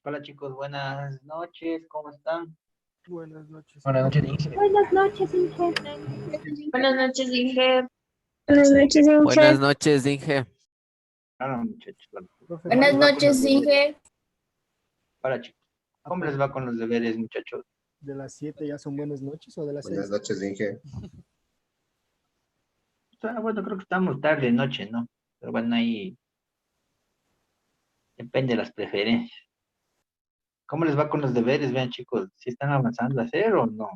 Hola chicos, buenas noches, ¿cómo están? Buenas noches, Buenas noches, Inge. Inge. Buenas noches, Inge. Buenas noches, Inge. Buenas noches, Buenas Inge. noches, Inge. Hola muchachos, hola. Profe, ¿Cómo Buenas les va con los noches, deberes? Inge. Hola chicos, ¿a ¿cómo les par- va con los deberes muchachos? de las 7 ya son buenas noches o de las Buenas 6? noches, Inge. Bueno, creo que estamos tarde, noche, ¿no? Pero bueno, ahí depende de las preferencias. ¿Cómo les va con los deberes? Vean chicos, si están avanzando a hacer o no.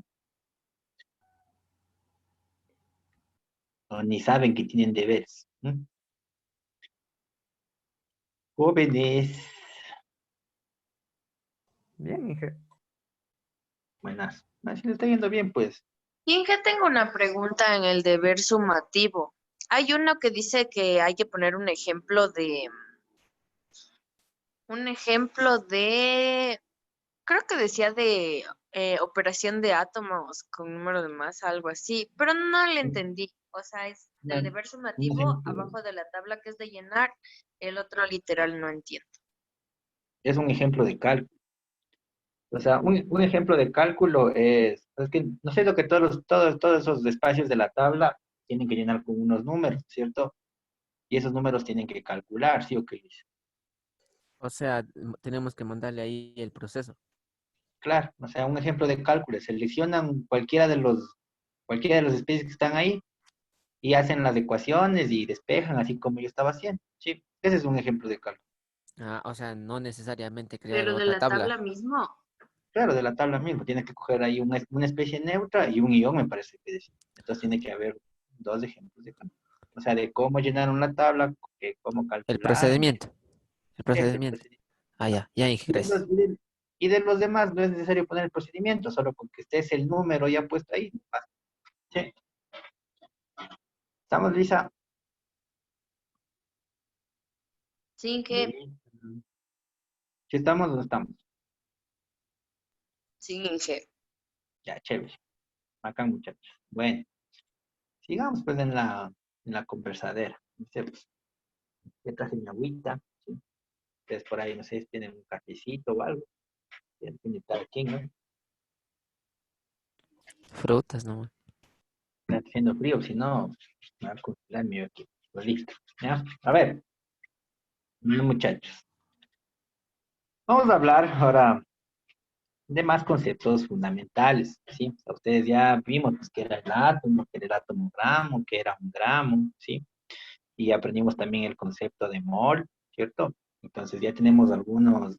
O ni saben que tienen deberes. Jóvenes. Bien, Inge. Buenas. Si le está yendo bien, pues. Inge, tengo una pregunta en el deber sumativo. Hay uno que dice que hay que poner un ejemplo de, creo que decía de operación de átomos con número de masa, algo así, pero no le entendí. O sea, es del Un deber un sumativo ejemplo. abajo de la tabla que es de llenar, el otro literal no entiendo. Es un ejemplo de cálculo. O sea, un ejemplo de cálculo es que, no sé, lo que todos esos espacios de la tabla tienen que llenar con unos números, ¿cierto? Y esos números tienen que calcular, ¿sí o qué dice? O sea, tenemos que mandarle ahí el proceso. Claro, o sea, un ejemplo de cálculo, seleccionan cualquiera de los especies que están ahí y hacen las ecuaciones y despejan, así como yo estaba haciendo, ¿sí? Ese es un ejemplo de cálculo. Ah, o sea, no necesariamente crear Pero de otra la tabla tabla. mismo. Claro, de la tabla mismo, tiene que coger ahí una especie neutra y un ion, me parece que decía. Entonces tiene que haber dos ejemplos de cálculo. O sea, de cómo llenar una tabla, cómo El calcular, procedimiento. El este procedimiento. procedimiento. Ah, Ajá. ya, Inge, Y de gracias. los, y de, y de los demás no es necesario poner el procedimiento, solo con que estés el número ya puesto ahí. Basta. Sí. ¿Estamos, Lisa? Sí, Inge. Sí. ¿Sí estamos o no estamos? Sí, Inge. Ya, chévere. Acá, muchachos. Bueno, sigamos pues en la conversadera. Dice, pues, ya traje mi agüita, ¿sí? Ustedes por ahí, no sé si tienen un cafecito o algo. Ya tiene cada quien, ¿no? Frutas, ¿no? Está haciendo frío, si no, me va a congelar mi equipo. Pues listo. ¿Ya? A ver, muchachos. Vamos a hablar ahora de más conceptos fundamentales, ¿sí? Ustedes ya vimos pues, qué era el átomo, qué era el átomo gramo, qué era un gramo, ¿sí? Y aprendimos también el concepto de mol, ¿cierto? Entonces ya tenemos algunos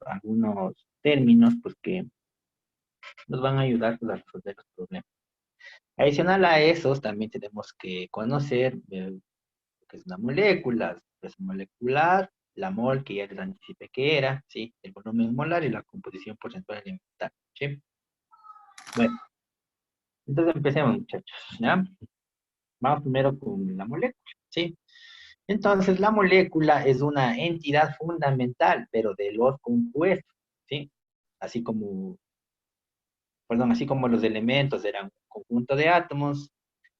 términos pues, que nos van a ayudar pues, a resolver los problemas. Adicional a esos, también tenemos que conocer lo que es una molécula, es molecular, la mol, que ya les anticipé que era, ¿sí? El volumen molar y la composición porcentual elemental, ¿sí? Bueno, entonces empecemos, muchachos, ¿ya? Vamos primero con la molécula, ¿sí? Entonces, la molécula es una entidad fundamental, pero de los compuestos, ¿sí? Así como, perdón, así como los elementos eran un conjunto de átomos,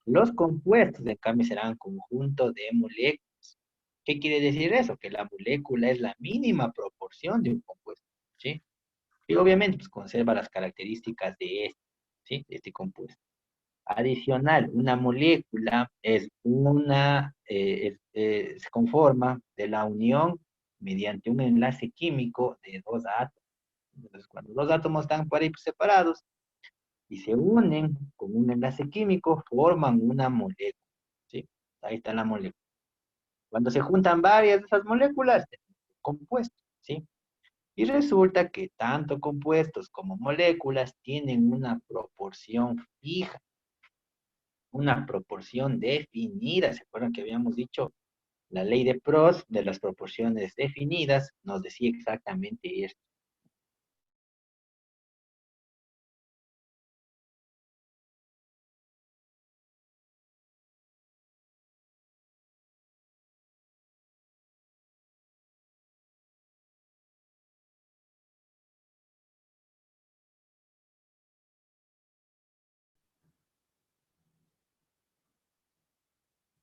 los compuestos, en cambio, serán conjunto de moléculas. ¿Qué quiere decir eso? Que la molécula es la mínima proporción de un compuesto, ¿sí? Y obviamente, pues conserva las características de este, ¿sí? De este compuesto. Adicional, una molécula se conforma de la unión mediante un enlace químico de dos átomos. Entonces, cuando dos átomos están por ahí separados y se unen con un enlace químico, forman una molécula, ¿sí? Ahí está la molécula. Cuando se juntan varias de esas moléculas, es un compuesto, ¿sí? Y resulta que tanto compuestos como moléculas tienen una proporción fija, una proporción definida. ¿Se acuerdan que habíamos dicho? La ley de Prost de las proporciones definidas nos decía exactamente esto.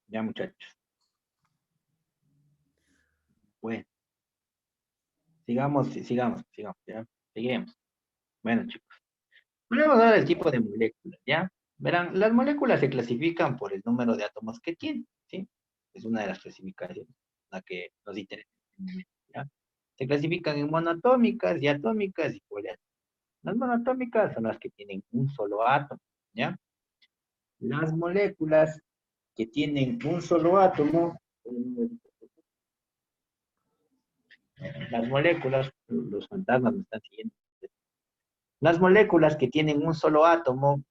Ya, muchachos. Bueno, sigamos, sigamos, sigamos, ¿ya? Seguimos. Bueno, chicos. Volvemos a ver el tipo de moléculas, ¿ya? Verán, las moléculas se clasifican por el número de átomos que tienen, ¿sí? Es una de las clasificaciones, la que nos interesa, ¿ya? Se clasifican en monoatómicas, diatómicas y poliatómicas. Las monoatómicas son las que tienen un solo átomo, ¿ya? Las moléculas que tienen un solo átomo, las moléculas, los fantasmas me están siguiendo. Las moléculas que tienen un solo átomo,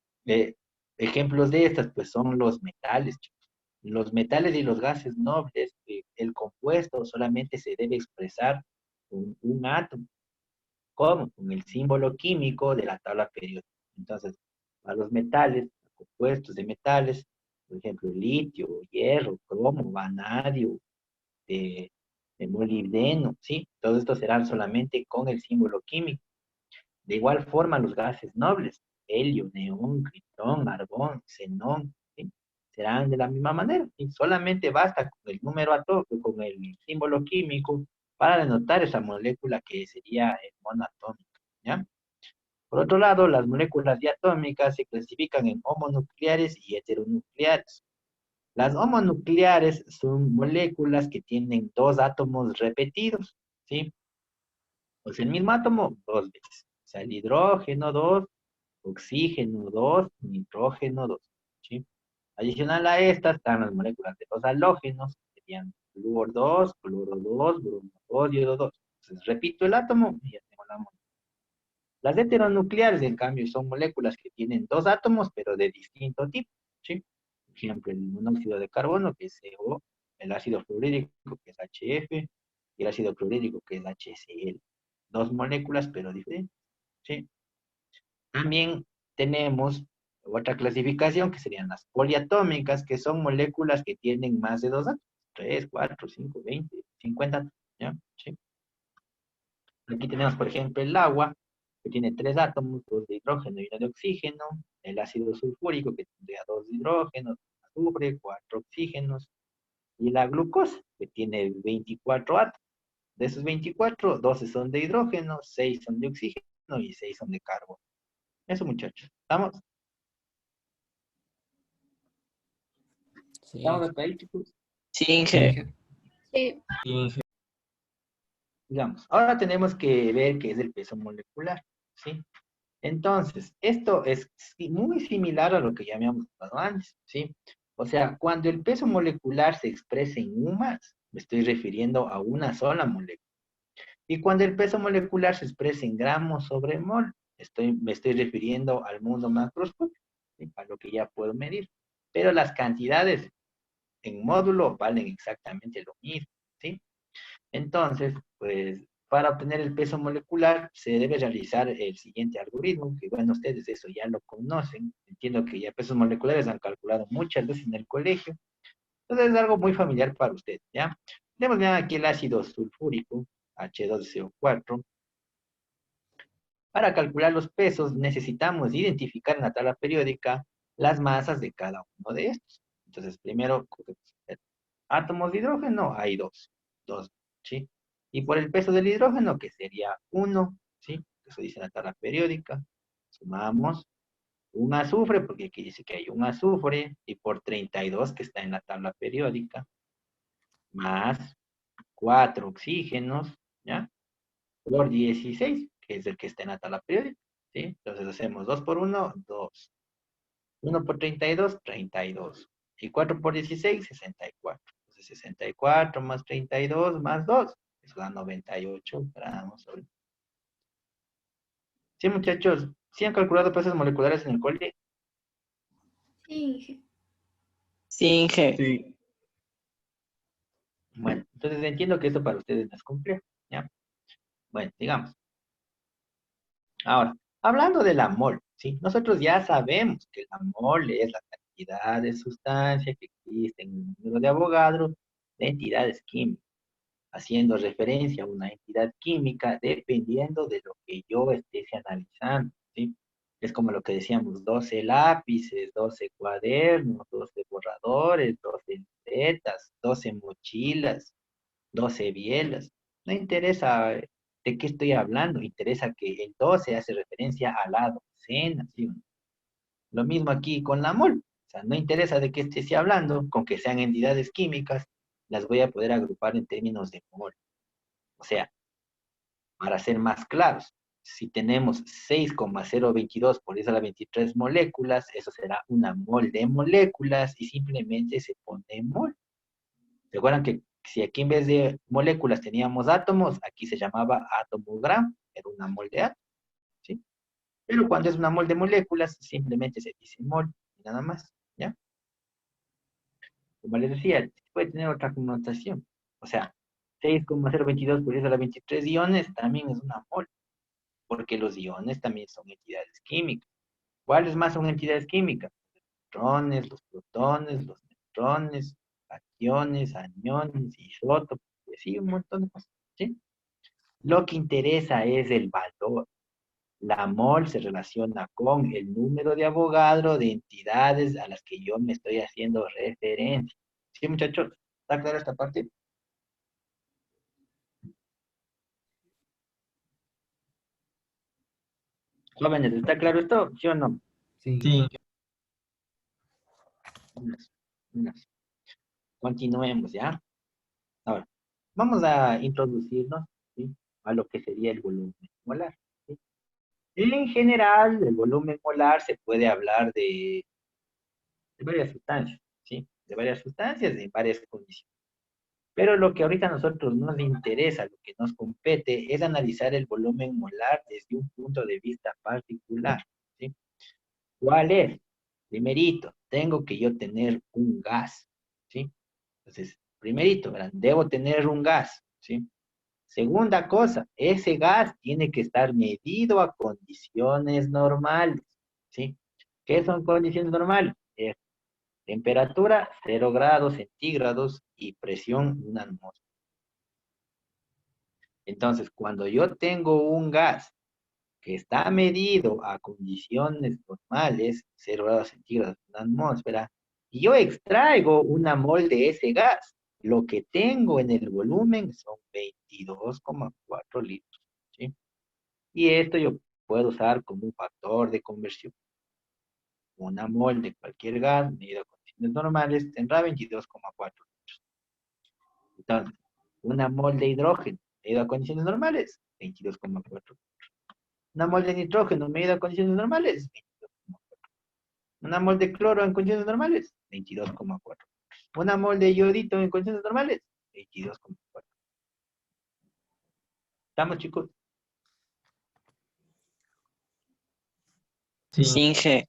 ejemplos de estas, pues son los metales, chicos. Los metales y los gases nobles, el compuesto solamente se debe expresar con un átomo. ¿Cómo? Con el símbolo químico de la tabla periódica. Entonces, a los metales, compuestos de metales, por ejemplo, litio, hierro, cromo, vanadio, de, de molibdeno, ¿sí? Todos estos serán solamente con el símbolo químico. De igual forma, los gases nobles, helio, neón, criptón, argón, xenón, ¿sí? Serán de la misma manera. Y solamente basta con el número atómico, con el símbolo químico, para denotar esa molécula que sería monoatómica, ¿ya? Por otro lado, las moléculas diatómicas se clasifican en homonucleares y heteronucleares. Las homonucleares son moléculas que tienen dos átomos repetidos, ¿sí? Pues el mismo átomo dos veces. O sea, el hidrógeno 2, oxígeno 2, nitrógeno 2, ¿sí? Adicional a estas están las moléculas de los halógenos, que serían flúor 2, cloro 2, bromo 2, yodo 2. Entonces, repito el átomo y ya tengo la molécula. Las heteronucleares, en cambio, son moléculas que tienen dos átomos, pero de distinto tipo, ¿sí? Por ejemplo, el monóxido de carbono, que es CO, el ácido fluorídrico, que es HF, y el ácido clorhídrico, que es HCl. Dos moléculas, pero diferentes, ¿sí? También tenemos otra clasificación, que serían las poliatómicas, que son moléculas que tienen más de dos átomos, 3, 4, 5, 20, 50, ¿ya? ¿Sí? Aquí tenemos, por ejemplo, el agua, que tiene tres átomos, dos de hidrógeno y uno de oxígeno, el ácido sulfúrico, que tendría dos de hidrógeno, azufre, cuatro oxígenos, y la glucosa, que tiene 24 átomos. De esos 24, 12 son de hidrógeno, 6 son de oxígeno y 6 son de carbono. Eso, muchachos. ¿Estamos? Sí. ¿Estamos hasta ahí, chicos? Sí, Inge. Sí. Digamos, ahora tenemos que ver qué es el peso molecular, ¿sí? Entonces, esto es muy similar a lo que ya habíamos hablado antes, ¿sí? O sea, cuando el peso molecular se expresa en UMAS, me estoy refiriendo a una sola molécula. Y cuando el peso molecular se expresa en gramos sobre mol, me estoy refiriendo al mundo macroscópico, ¿sí? A lo que ya puedo medir. Pero las cantidades en módulo valen exactamente lo mismo, ¿sí? Entonces, pues, para obtener el peso molecular se debe realizar el siguiente algoritmo, que bueno, ustedes eso ya lo conocen. Entiendo que ya pesos moleculares han calculado muchas veces en el colegio. Entonces es algo muy familiar para ustedes, ¿ya? Tenemos ya aquí el ácido sulfúrico, H2CO4. Para calcular los pesos necesitamos identificar en la tabla periódica las masas de cada uno de estos. Entonces, primero, átomos de hidrógeno, hay dos, ¿sí? Y por el peso del hidrógeno, que sería 1, ¿sí? Eso dice la tabla periódica. Sumamos un azufre, porque aquí dice que hay un azufre, y por 32, que está en la tabla periódica, más 4 oxígenos, ¿ya? Por 16, que es el que está en la tabla periódica, ¿sí? Entonces hacemos 2 por 1, 2. 1 por 32, 32. Y 4 por 16, 64. Entonces 64 más 32 más 2, eso da 98 gramos sobre. Sí, muchachos, ¿sí han calculado pesos moleculares en el cole? Sí. Sí, Inge. Sí. Bueno, entonces entiendo que esto para ustedes no es complejo, ¿ya? Bueno, digamos. Ahora, hablando de la mol, ¿sí? Nosotros ya sabemos que la mol es la cantidad de sustancia que existe en un número de Avogadro de entidades químicas, haciendo referencia a una entidad química dependiendo de lo que yo esté analizando, ¿sí? Es como lo que decíamos, 12 lápices, 12 cuadernos, 12 borradores, 12 libretas, 12 mochilas, 12 bielas. No interesa ¿De qué estoy hablando? Interesa que el 12 hace referencia a la docena, ¿sí o no? Lo mismo aquí con la mol. O sea, no interesa de qué esté hablando, con que sean entidades químicas, las voy a poder agrupar en términos de mol. O sea, para ser más claros, si tenemos 6,022 por eso a la 23 moléculas, eso será una mol de moléculas y simplemente se pone mol. ¿Se acuerdan que si aquí en vez de moléculas teníamos átomos, aquí se llamaba átomogramo, era una mol de átomo, ¿sí? Pero cuando es una mol de moléculas, simplemente se dice mol y nada más, ¿ya? Como les decía, puede tener otra connotación. O sea, 6,022 por eso a la 23 iones también es una mol, porque los iones también son entidades químicas. ¿Cuáles más son entidades químicas? Los electrones, los protones, los neutrones, cationes, aniones, isótopos, y así un montón de cosas, ¿sí? Lo que interesa es el valor. La mol se relaciona con el número de Avogadro de entidades a las que yo me estoy haciendo referencia. ¿Sí, muchachos? ¿Está clara esta parte? Jóvenes, ¿está claro esto? ¿Sí o no? Sí. Unas, unas. Continuemos, ¿ya? Ahora, vamos a introducirnos, ¿sí?, a lo que sería el volumen molar, ¿sí? En general, el volumen molar se puede hablar de varias sustancias, ¿sí? De varias sustancias en varias condiciones. Pero lo que ahorita a nosotros nos interesa, lo que nos compete, es analizar el volumen molar desde un punto de vista particular, ¿sí? ¿Cuál es? Primerito, tengo que yo tener un gas, ¿sí? Entonces, primerito, ¿verdad? Debo tener un gas, ¿sí? Segunda cosa, ese gas tiene que estar medido a condiciones normales, ¿sí? ¿Qué son condiciones normales? Temperatura 0 °C y presión 1 atmósfera. Entonces, cuando yo tengo un gas que está medido a condiciones normales, 0 °C, 1 atmósfera, y yo extraigo una mol de ese gas, lo que tengo en el volumen son 22,4 litros, ¿sí? Y esto yo puedo usar como un factor de conversión. Una mol de cualquier gas medido a condiciones normales tendrá 22,4 litros. Entonces, una mol de hidrógeno medido a condiciones normales, 22,4. Una mol de nitrógeno medido a condiciones normales, 22,4. Una mol de cloro en condiciones normales, 22,4. Una mol de yodito en condiciones normales, 22,4. ¿Estamos, chicos? Sí. Inge,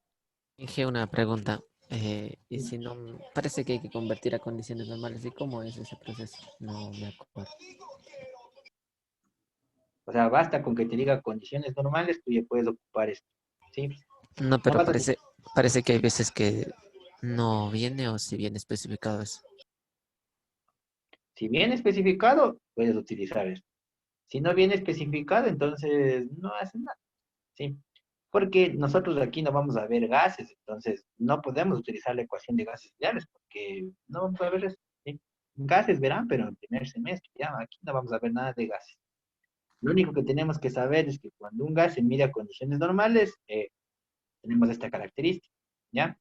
Dije una pregunta. Y si no, parece que hay que convertir a condiciones normales. ¿Y cómo es ese proceso? No me acuerdo. O sea, basta con que te diga condiciones normales, tú ya puedes ocupar esto, ¿sí? No, No pero vas a tener. parece que hay veces que no viene o si viene especificado eso. Si viene especificado, puedes utilizar esto. Si no viene especificado, entonces no haces nada, ¿sí? Porque nosotros aquí no vamos a ver gases, entonces no podemos utilizar la ecuación de gases ideales, porque no vamos a ver eso, ¿sí? Gases verán, pero en primer semestre, ya, aquí no vamos a ver nada de gases. Lo único que tenemos que saber es que cuando un gas se mide a condiciones normales, tenemos esta característica, ¿ya?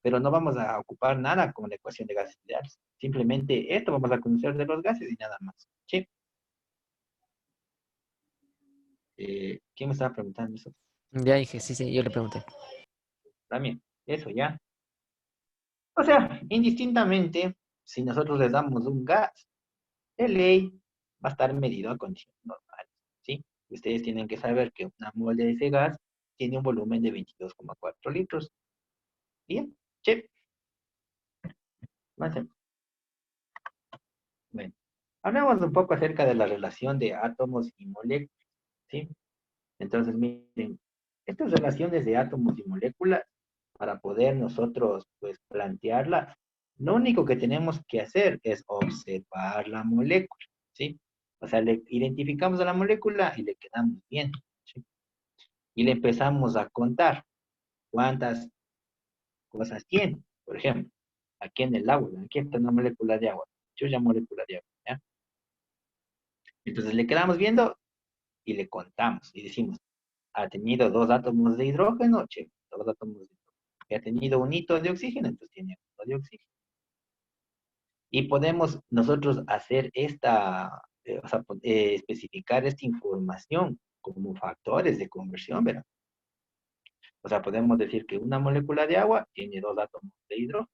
Pero no vamos a ocupar nada con la ecuación de gases ideales. Simplemente esto vamos a conocer de los gases y nada más, ¿sí? ¿Quién me estaba preguntando eso? Ya dije, sí, sí, yo le pregunté. También, eso ya. O sea, indistintamente, si nosotros les damos un gas, de ley va a estar medido a condiciones normales, ¿sí? Ustedes tienen que saber que una mol de ese gas tiene un volumen de 22,4 litros. Bien, che. Bueno, hablemos un poco acerca de la relación de átomos y moléculas, ¿sí? Entonces, miren, estas relaciones de átomos y moléculas, para poder nosotros, pues, plantearlas, lo único que tenemos que hacer es observar la molécula, ¿sí? O sea, le identificamos a la molécula y le quedamos bien, ¿sí? Y le empezamos a contar cuántas cosas tiene. Por ejemplo, aquí en el agua, aquí está una molécula de agua, chulla molécula de agua, ¿ya? Entonces le quedamos viendo y le contamos y decimos, ha tenido 2 átomos de hidrógeno, che, 2 átomos de hidrógeno. Y ha tenido un hito de oxígeno, entonces tiene 1 de oxígeno. Y podemos nosotros hacer o sea, especificar esta información como factores de conversión, ¿verdad? O sea, podemos decir que una molécula de agua tiene 2 átomos de hidrógeno,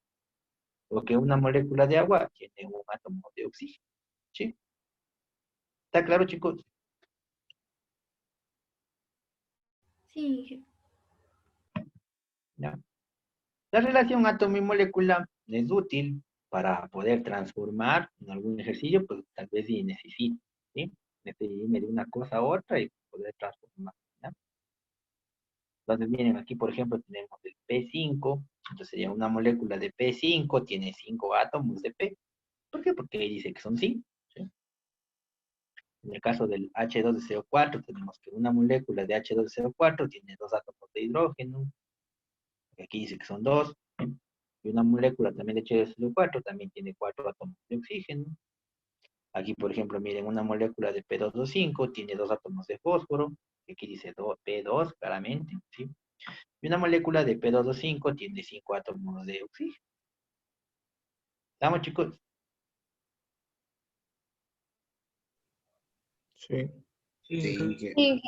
o que una molécula de agua tiene un átomo de oxígeno, ¿sí? ¿Está claro, chicos? Sí, ¿Ya? La relación átomo y molécula es útil para poder transformar en algún ejercicio, pues tal vez sí necesito, ¿sí? Necesito de una cosa a otra y poder transformar, ¿ya? Entonces, miren, aquí por ejemplo tenemos el P5, entonces sería una molécula de P5, tiene 5 átomos de P. ¿Por qué? Porque ahí dice que son 5, ¿sí? En el caso del H2CO4, tenemos que una molécula de H2CO4 tiene 2 átomos de hidrógeno, aquí dice que son 2, ¿sí? Y una molécula también de H2SO4 también tiene 4 átomos de oxígeno. Aquí, por ejemplo, miren, una molécula de P2O5 tiene 2 átomos de fósforo. Aquí dice P2, claramente, ¿sí? Y una molécula de P2O5 tiene 5 átomos de oxígeno. ¿Estamos, chicos? Sí. Sí, que sí,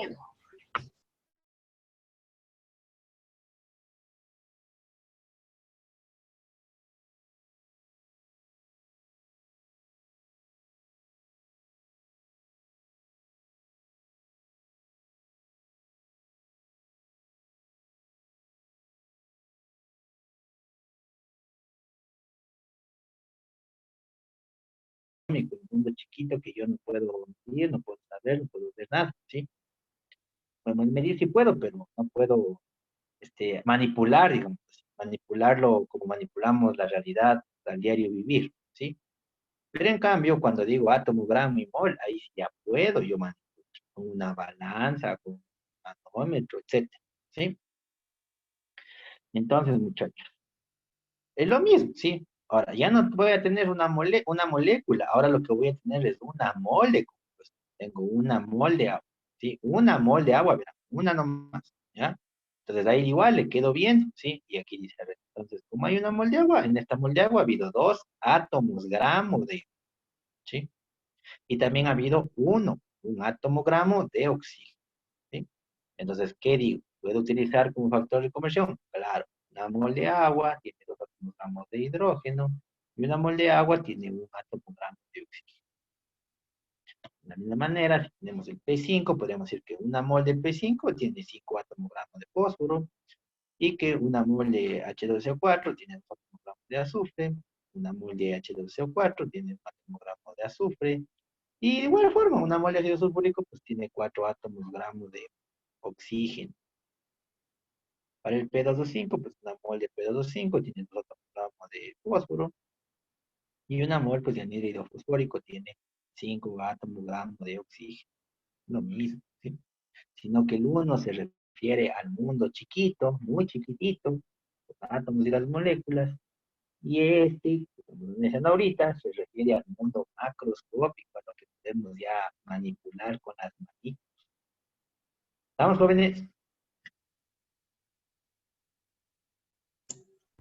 Un mundo chiquito que yo no puedo medir, no puedo saber, no puedo ver nada, ¿sí? Bueno, medir sí puedo, pero no puedo manipular, digamos, manipularlo como manipulamos la realidad al diario vivir, ¿sí? Pero en cambio, cuando digo átomo, gramo y mol, ahí sí ya puedo yo manipular con una balanza, con un manómetro, etcétera, ¿sí? Entonces, muchachos, es lo mismo, ¿sí? Ahora, ya no voy a tener una molécula, ahora lo que voy a tener es una mole. Pues, tengo una mol de agua, ¿sí? Una mol de agua, verán, una nomás, ¿ya? Entonces ahí igual le quedo bien, ¿sí? Y aquí dice, a ver, entonces, como hay una mol de agua, en esta mol de agua ha habido 2 átomos gramo de, ¿sí? Y también ha habido un átomo gramo de oxígeno, ¿sí? Entonces, ¿qué digo? ¿Puedo utilizar como factor de conversión? Claro, una mol de agua tiene 2 gramos de hidrógeno y una mol de agua tiene un átomo gramo de oxígeno. De la misma manera, si tenemos el P5, podríamos decir que una mol de P5 tiene 5 átomos gramos de fósforo y que una mol de H2SO4 tiene 2 átomos gramos de azufre, una mol de H2SO4 tiene un átomo gramo de azufre, y de igual forma, una mol de ácido sulfúrico pues tiene 4 átomos gramos de oxígeno. Para el P2O5, pues una mol de P2O5 tiene 2 átomos gramos de fósforo, y una mol pues, de anhídrido fosfórico tiene 5 átomos gramos de oxígeno. Lo mismo, ¿sí? Sino que el uno se refiere al mundo chiquito, muy chiquitito, los átomos y las moléculas, y este, como lo mencioné ahorita, se refiere al mundo macroscópico, a lo que podemos ya manipular con las manitos. ¿Estamos, jóvenes?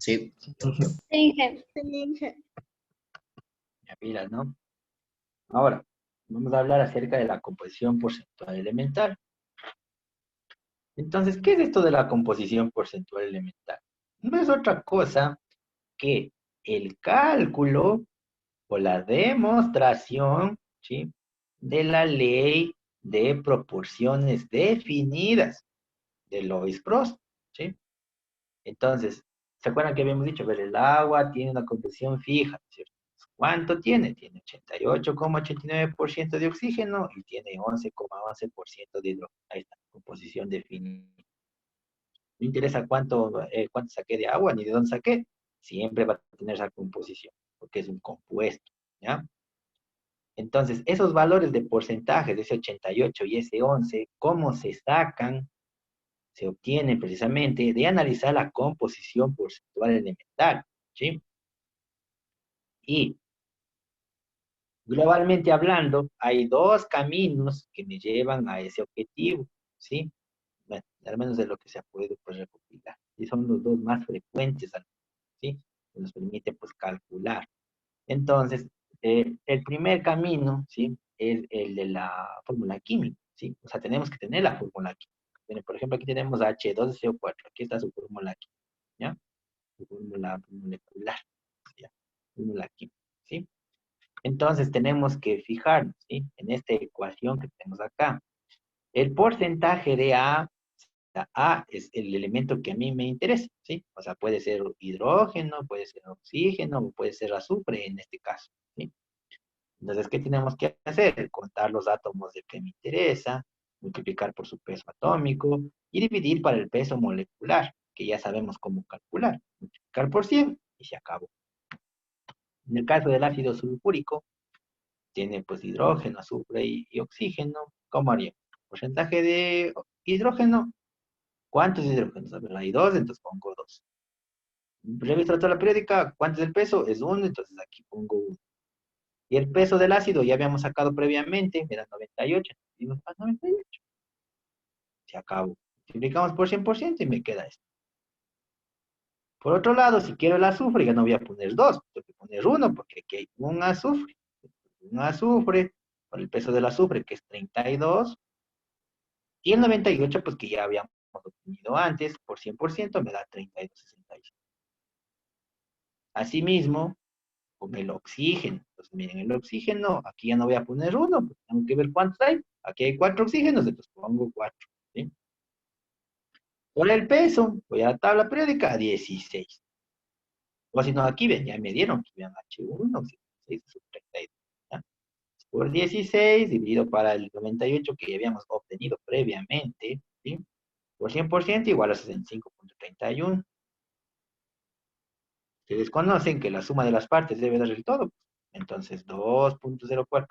sí. sí, sí. Ya pilas, ¿no? Ahora, vamos a hablar acerca de la composición porcentual elemental. Entonces, ¿qué es esto de la composición porcentual elemental? No es otra cosa que el cálculo o la demostración, ¿sí? De la ley de proporciones definidas de Lois-Prost, ¿sí? Entonces, ¿se acuerdan que habíamos dicho? A ver, el agua tiene una composición fija, ¿cierto? ¿Cuánto tiene? Tiene 88,89% de oxígeno y tiene 11,11% de hidrógeno. Ahí está, composición definida. No interesa cuánto saqué de agua ni de dónde saqué, siempre va a tener esa composición, porque es un compuesto, ¿ya? Entonces, esos valores de porcentaje de ese 88 y ese 11, ¿cómo se sacan? Se obtienen precisamente de analizar la composición porcentual elemental, ¿sí? Y Globalmente hablando, hay dos caminos que me llevan a ese objetivo, ¿sí? Bueno, al menos de lo que se ha podido pues, recopilar. Y son los dos más frecuentes, ¿sí? Que nos permite pues calcular. Entonces, el primer camino, ¿sí? Es el de la fórmula química, ¿sí? O sea, tenemos que tener la fórmula química. Bueno, por ejemplo, aquí tenemos H2SO4, aquí está su fórmula química, ¿ya? Su fórmula molecular, ¿ya? Fórmula química, ¿sí? Entonces, tenemos que fijarnos, ¿sí? En esta ecuación que tenemos acá. El porcentaje de A, la A es el elemento que a mí me interesa, ¿sí? O sea, puede ser hidrógeno, puede ser oxígeno, o puede ser azufre en este caso, ¿sí? Entonces, ¿qué tenemos que hacer? Contar los átomos del que me interesa, multiplicar por su peso atómico y dividir para el peso molecular, que ya sabemos cómo calcular. Multiplicar por 100 y se acabó. En el caso del ácido sulfúrico, tiene pues hidrógeno, azufre y oxígeno. ¿Cómo haría? Porcentaje de hidrógeno. ¿Cuántos hidrógenos? A ver, hay dos, entonces pongo dos. Reviso la tabla periódica. ¿Cuánto es el peso? Es uno, entonces aquí pongo uno. Y el peso del ácido ya habíamos sacado previamente, era 98. Y nos da 98. Se acabó. Multiplicamos por 100% y me queda esto. Por otro lado, si quiero el azufre, ya no voy a poner dos, tengo que poner uno, porque aquí hay un azufre. Un azufre, por el peso del azufre, que es 32. Y el 98, pues que ya habíamos obtenido antes, por 100% me da 32,66. Asimismo, con el oxígeno. Entonces, miren, el oxígeno, aquí ya no voy a poner uno, porque tengo que ver cuántos hay. Aquí hay 4 oxígenos, entonces pongo 4. ¿Sí? Por el peso, voy a la tabla periódica, 16. O si no, aquí ven, ya me dieron, aquí ven H1, 6 sub 32. ¿Ya? Por 16, dividido para el 98 que ya habíamos obtenido previamente, ¿sí? Por 100% igual a 65,31. Ustedes conocen que la suma de las partes debe dar el todo. Entonces, 2,04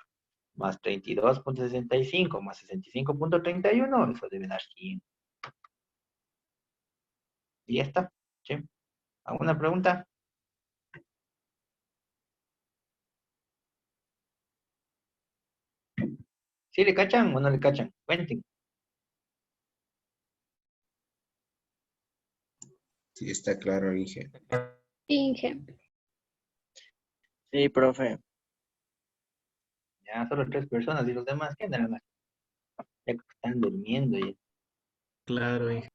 más 32,65 más 65,31, eso debe dar 100. Y ya está. ¿Sí? ¿Alguna pregunta? ¿Sí le cachan o no le cachan? Cuenten. Sí, está claro, Inge. Inge. Sí, profe. Ya solo 3 personas y los demás, ¿qué andan? Ya que están durmiendo, y, Claro, Inge.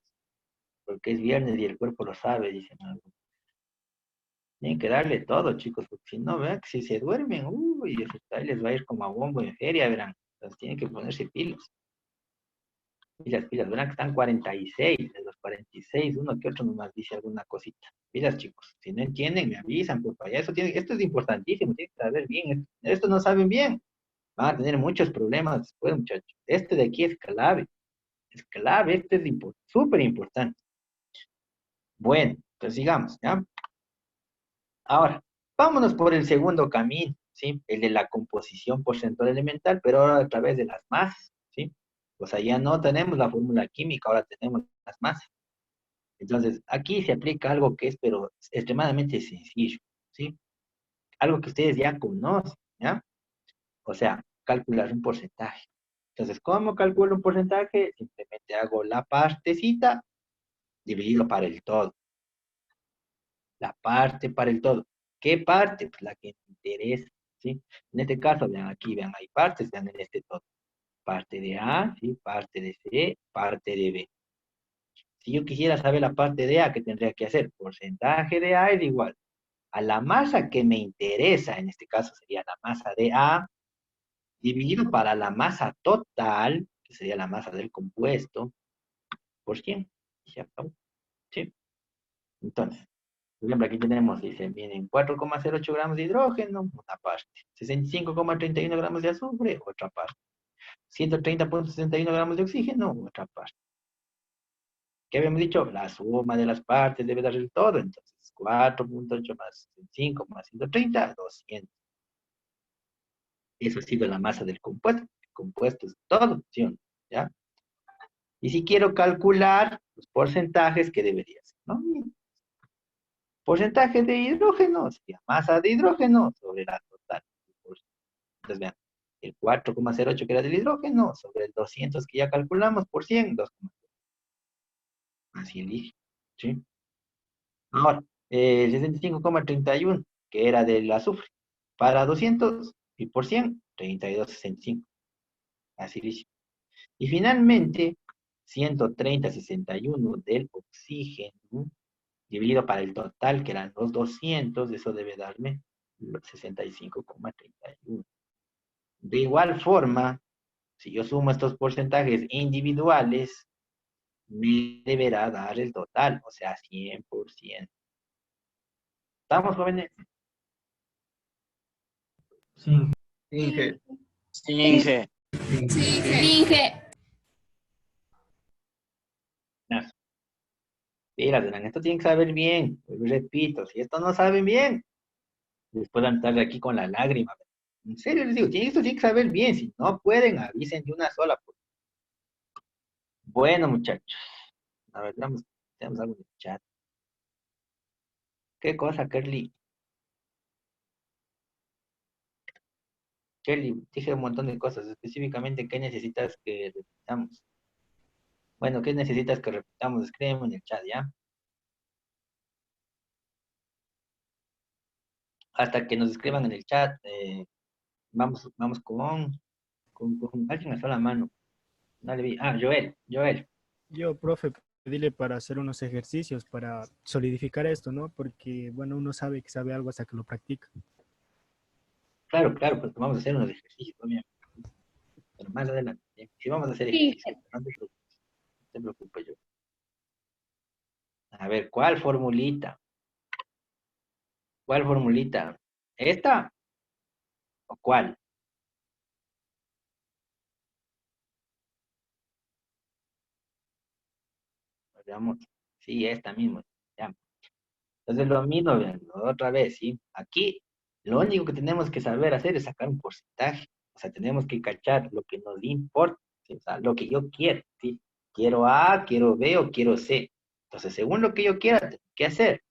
porque es viernes y el cuerpo lo sabe, dicen algo. Tienen que darle todo, chicos, porque si no, vean que si se duermen, uy, eso ahí les va a ir como a bombo en feria, verán. Entonces tienen que ponerse pilas. Pilas, pilas, verán que están 46, de los 46, uno que otro nomás dice alguna cosita. Pilas, chicos, si no entienden, me avisan, por allá. Esto es importantísimo, tienen que saber bien. Esto no saben bien, van a tener muchos problemas después, muchachos. Este de aquí es clave, este es súper importante. Bueno, entonces sigamos, ¿ya? Ahora, vámonos por el segundo camino, ¿sí? El de la composición porcentual elemental, pero ahora a través de las masas, ¿sí? O sea, ya no tenemos la fórmula química, ahora tenemos las masas. Entonces, aquí se aplica algo que es, pero extremadamente sencillo, ¿sí? Algo que ustedes ya conocen, ¿ya? O sea, calcular un porcentaje. Entonces, ¿cómo calculo un porcentaje? Simplemente hago la partecita dividido para el todo. La parte para el todo. ¿Qué parte? Pues la que me interesa, ¿sí? En este caso, vean aquí, vean, hay partes, vean en este todo. Parte de A, ¿sí? Parte de C, parte de B. Si yo quisiera saber la parte de A, ¿qué tendría que hacer? Porcentaje de A es igual a la masa que me interesa, en este caso sería la masa de A, dividido para la masa total, que sería la masa del compuesto, por 100. Y se acabó. ¿Sí? Entonces, por ejemplo, aquí tenemos, dice, vienen 4,08 gramos de hidrógeno, una parte. 65,31 gramos de azufre, otra parte. 130,61 gramos de oxígeno, otra parte. ¿Qué habíamos dicho? La suma de las partes debe dar el todo. Entonces, 4,8 más 5 más 130, 200. Eso ha sido la masa del compuesto. El compuesto es todo, ¿sí o no? ¿Ya? Y si quiero calcular los porcentajes, ¿qué debería ser? ¿No? Porcentaje de hidrógeno, sería masa de hidrógeno sobre la total. Entonces, vean, el 4,08 que era del hidrógeno sobre el 200 que ya calculamos por 100, 2,0. Así elige, ¿sí? Ahora, el 65,31 que era del azufre, para 200 y por 100, 32,65. Así elige. Y finalmente, 130,61 del oxígeno, dividido para el total, que eran los 200, eso debe darme 65,31. De igual forma, si yo sumo estos porcentajes individuales, me deberá dar el total, o sea, 100%. ¿Estamos, jóvenes? Sí. Inge. Inge. Inge. Ya. Pilas, verán, esto tienen que saber bien. Repito, si esto no saben bien, después van a estar aquí con la lágrima. En serio les digo, esto tienen que saber bien. Si no pueden, avisen de una sola. Bueno, muchachos. A ver, tenemos algo en el chat. ¿Qué cosa, Kerly? Kerly, dije un montón de cosas. Específicamente, ¿qué necesitas que repitamos? Bueno, ¿qué necesitas que repitamos? Escríbeme en el chat, ¿ya? Hasta que nos escriban en el chat, vamos con alguien alzó la mano. Dale, Joel. Yo, profe, pedirle para hacer unos ejercicios para solidificar esto, ¿no? Porque, bueno, uno sabe que sabe algo hasta que lo practica. Claro, pues vamos a hacer unos ejercicios, obviamente. Pero más adelante, ¿sí? Sí vamos a hacer Sí. ejercicios, no te preocupes yo. A ver, ¿cuál formulita? ¿Cuál formulita? ¿Esta o cuál? Veamos. Sí, esta misma. Ya. Entonces lo mismo, vean, otra vez, ¿sí? Aquí lo único que tenemos que saber hacer es sacar un porcentaje. O sea, tenemos que cachar lo que nos importa, ¿sí? O sea, lo que yo quiero, ¿sí? Quiero A, quiero B o quiero C. Entonces, según lo que yo quiera, tengo que hacer.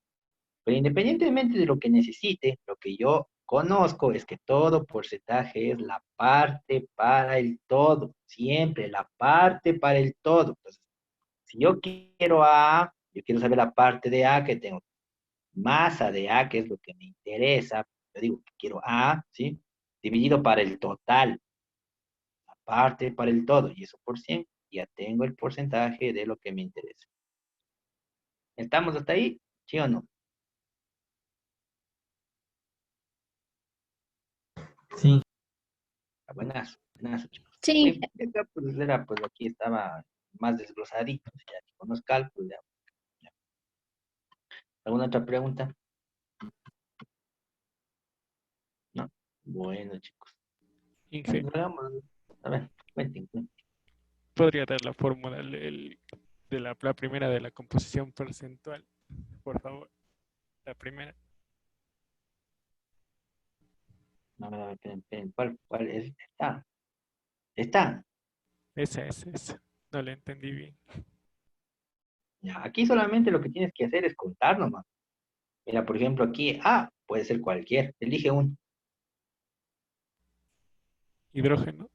Pero independientemente de lo que necesite, lo que yo conozco es que todo porcentaje es la parte para el todo. Siempre la parte para el todo. Entonces, si yo quiero A, yo quiero saber la parte de A que tengo. Masa de A, que es lo que me interesa. Yo digo que quiero A, ¿sí? Dividido para el total. La parte para el todo. Y eso por 100. Ya tengo el porcentaje de lo que me interesa. ¿Estamos hasta ahí? ¿Sí o no? Sí. Buenas, buenas, chicos. Sí. Pues aquí estaba más desglosadito, ya con los cálculos. Ya. ¿Alguna otra pregunta? ¿No? Bueno, chicos. Inge, A ver, cuenten. ¿podría dar la fórmula de la primera de la composición porcentual? Por favor, la primera. No, a ver, esperen. ¿Cuál es? Está. Esa. No la entendí bien. Ya, aquí solamente lo que tienes que hacer es contar nomás. Mira, por ejemplo, aquí A puede ser cualquier. Elige uno. Hidrógeno,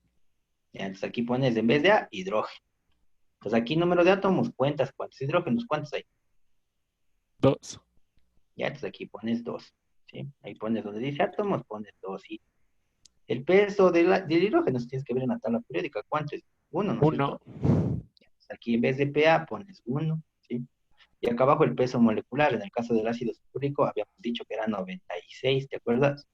Ya, entonces aquí pones en vez de A, hidrógeno. Entonces aquí número de átomos, cuentas cuántos hidrógenos, cuántos hay. 2. Ya, entonces aquí pones 2. ¿Sí? Ahí pones donde dice átomos, pones 2. ¿Sí? El peso del hidrógeno, si tienes que ver en la tabla periódica, ¿cuánto es? 1, ¿no es 1. cierto? Aquí en vez de PA pones 1, ¿sí? Y acá abajo el peso molecular, en el caso del ácido sulfúrico, habíamos dicho que era 96, ¿te acuerdas?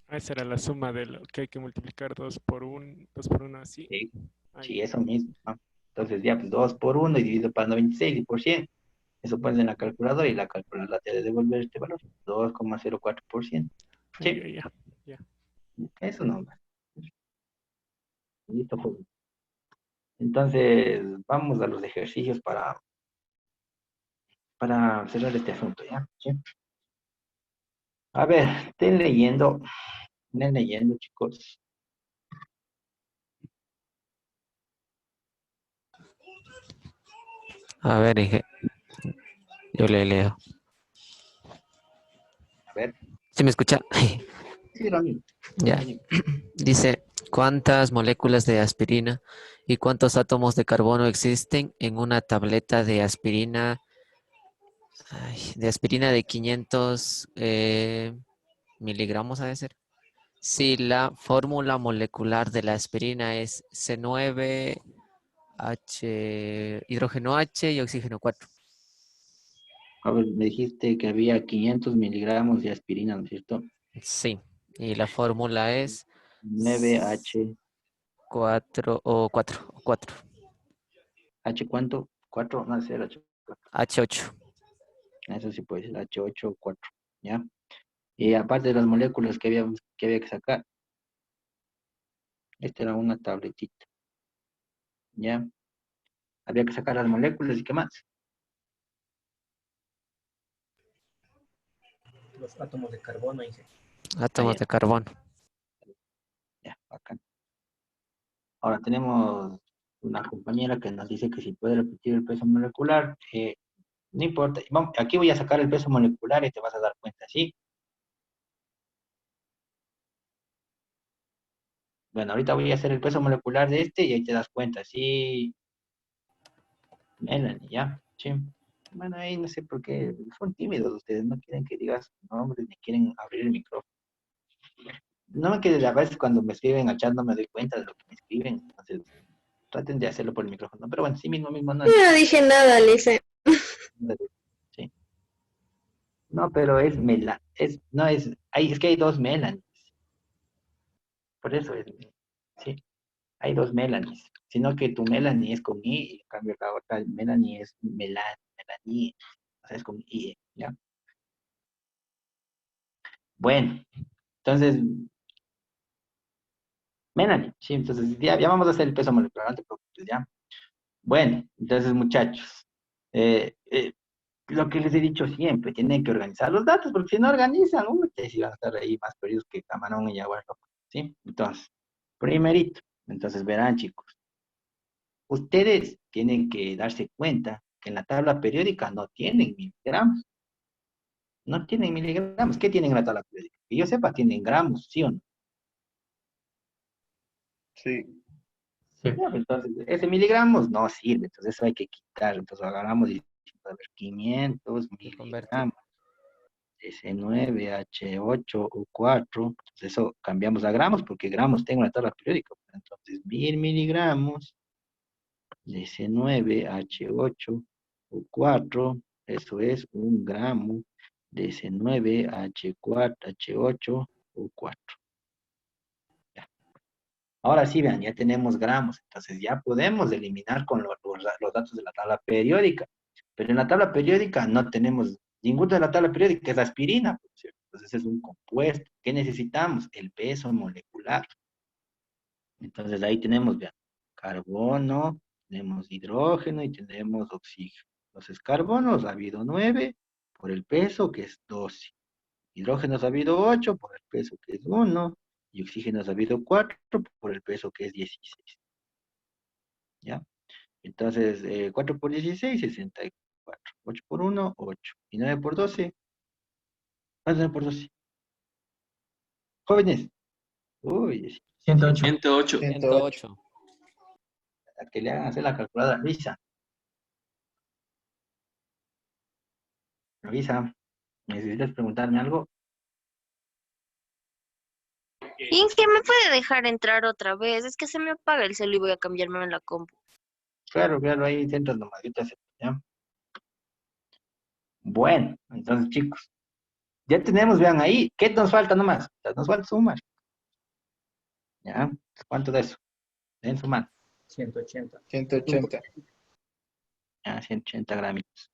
Esa era la suma de lo que hay que multiplicar 2 por 1, 2 por 1 así. Sí, Ahí. sí, eso mismo, ¿no? Entonces ya, pues 2 por 1 y dividido para 96 y por 100. Eso pones en la calculadora y la calculadora te debe devolver este valor, 2,04%. Sí, Ya. eso nomás. Listo, joven. Entonces, vamos a los ejercicios para cerrar este asunto, ¿ya? ¿Sí? A ver, estén leyendo, chicos. A ver, Inge, yo le leo. A ver, ¿Sí me escucha? Sí, Rami. Ya. Dice, ¿cuántas moléculas de aspirina y cuántos átomos de carbono existen en una tableta de aspirina, de 500 miligramos, ha de ser? Si la fórmula molecular de la aspirina es C9, hidrógeno H y oxígeno 4. A ver, me dijiste que había 500 miligramos de aspirina, ¿no es cierto? Sí, y la fórmula es 9H. 4. ¿H cuánto? 4, no sé, H4. H8. Eso sí puede ser H8 o 4, ¿ya? Y aparte de las moléculas que había que sacar, esta era una tabletita, ¿ya? Había que sacar las moléculas y qué más. Los átomos de carbono, Inge. Átomos Ya, de carbono. ya, bacán. Ahora tenemos una compañera que nos dice que si puede repetir el peso molecular, no importa. Aquí voy a sacar el peso molecular y te vas a dar cuenta, ¿sí? Bueno, ahorita voy a hacer el peso molecular de este y ahí te das cuenta, ¿sí? Melanie, ¿ya? Sí. Bueno, ahí no sé por qué son tímidos ustedes, no quieren que digas su nombre ni quieren abrir el micrófono. No me quede a veces cuando me escriben al chat no me doy cuenta de lo que me escriben, entonces traten de hacerlo por el micrófono. Pero bueno, sí mismo no. No dije nada, Lice. Sí. No, pero es no es que hay dos Melanies, por eso es, sí, hay dos Melanies, sino que tu Melanie es con I, y en cambio la otra Melanie es Melanie, o sea, es con I, ¿ya? Bueno, entonces, Melanie, sí, entonces ya vamos a hacer el peso molecular, no te preocupes, ¿ya? Bueno, entonces muchachos, eh, eh, lo que les he dicho siempre, tienen que organizar los datos, porque si no organizan, ustedes van a estar ahí más perdidos que camarón y agua loca, ¿sí? Entonces, primerito, entonces verán chicos, ustedes tienen que darse cuenta que en la tabla periódica no tienen miligramos, no tienen miligramos, ¿qué tienen en la tabla periódica? Que yo sepa, tienen gramos, ¿sí o no? Sí. Sí. Ya, pues, entonces, ese miligramos no sirve, entonces eso hay que quitar, entonces agarramos y a ver, 500 Y convertir. miligramos. S9H8O4, entonces eso cambiamos a gramos porque gramos tengo en la tabla periódica. Entonces 1000 miligramos de S9H8O4, eso es 1 gramo de S9H4H8O4. Ya. Ahora sí, vean, ya tenemos gramos, entonces ya podemos eliminar con los datos de la tabla periódica. Pero en la tabla periódica no tenemos ninguno de la tabla periódica, es aspirina, por cierto. Entonces es un compuesto. ¿Qué necesitamos? El peso molecular. Entonces ahí tenemos, vean, carbono, tenemos hidrógeno y tenemos oxígeno. Entonces carbonos ha habido 9 por el peso que es 12. Hidrógenos ha habido 8 por el peso que es 1. Y oxígenos ha habido 4 por el peso que es 16. ¿Ya? Entonces, 4 por 16, 64. 8 por 1, 8. Y 9 por 12, ¿cuánto es 9 por 12? Jóvenes. Uy, 108. 108. 108. a que le hagan hacer la calculadora. Luisa, Luisa, ¿necesitas preguntarme algo? Inge, ¿me puede dejar entrar otra vez? Es que se me apaga el celu y voy a cambiarme en la compu. Claro, claro, ahí centros nomás, yo te acepto, ¿ya? Bueno, entonces, chicos, ya tenemos, vean ahí, ¿qué nos falta nomás? Nos falta sumar, ¿ya? ¿Cuánto de eso? Den sumar. 180. 180. Ya, 180 gramitos.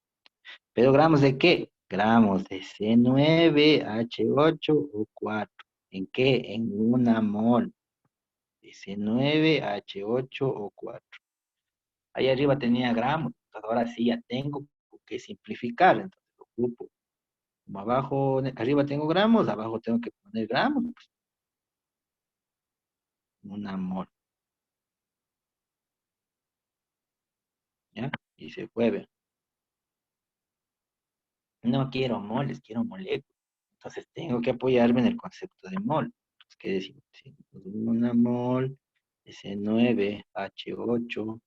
¿Pero gramos de qué? Gramos de C9H8O4. ¿En qué? En una mol de C9H8O4. Ahí arriba tenía gramos, entonces ahora sí ya tengo que simplificar, entonces lo ocupo. Como abajo, arriba tengo gramos, abajo tengo que poner gramos, pues, una mol, ¿ya? Y se fue, ver. No quiero moles, quiero moléculas. Entonces tengo que apoyarme en el concepto de mol. ¿qué decimos? Sí, una mol de C9H8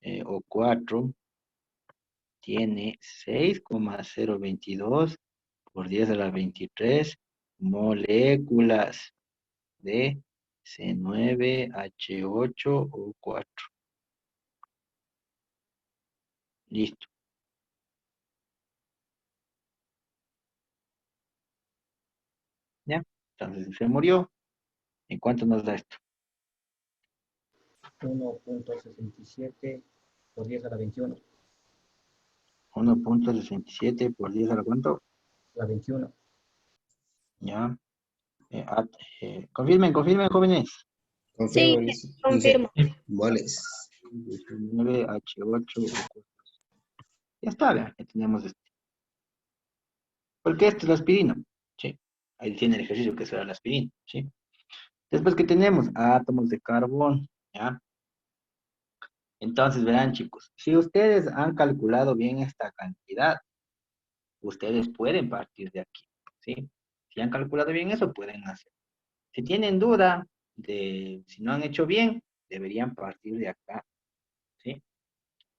O4 tiene 6,022 por 10 a la 23 moléculas de C9H8O4. Listo. ¿Ya? Entonces se murió. ¿En cuánto nos da esto? 1.67 por 10 a la 21. 1,67 por 10 a la cuánto? La 21. Ya. Confirmen, jóvenes. Confirmo, confirmo. moles. 9H8O4. Ya está, vean, ya tenemos este. Porque esto es la aspirina. Sí. Ahí tiene el ejercicio que será la aspirina. Sí. Después que tenemos átomos de carbón. ¿Ya? Entonces, verán, chicos, si ustedes han calculado bien esta cantidad, ustedes pueden partir de aquí. ¿Sí? Si han calculado bien eso, pueden hacer. Si tienen duda de si no han hecho bien, deberían partir de acá. ¿Sí?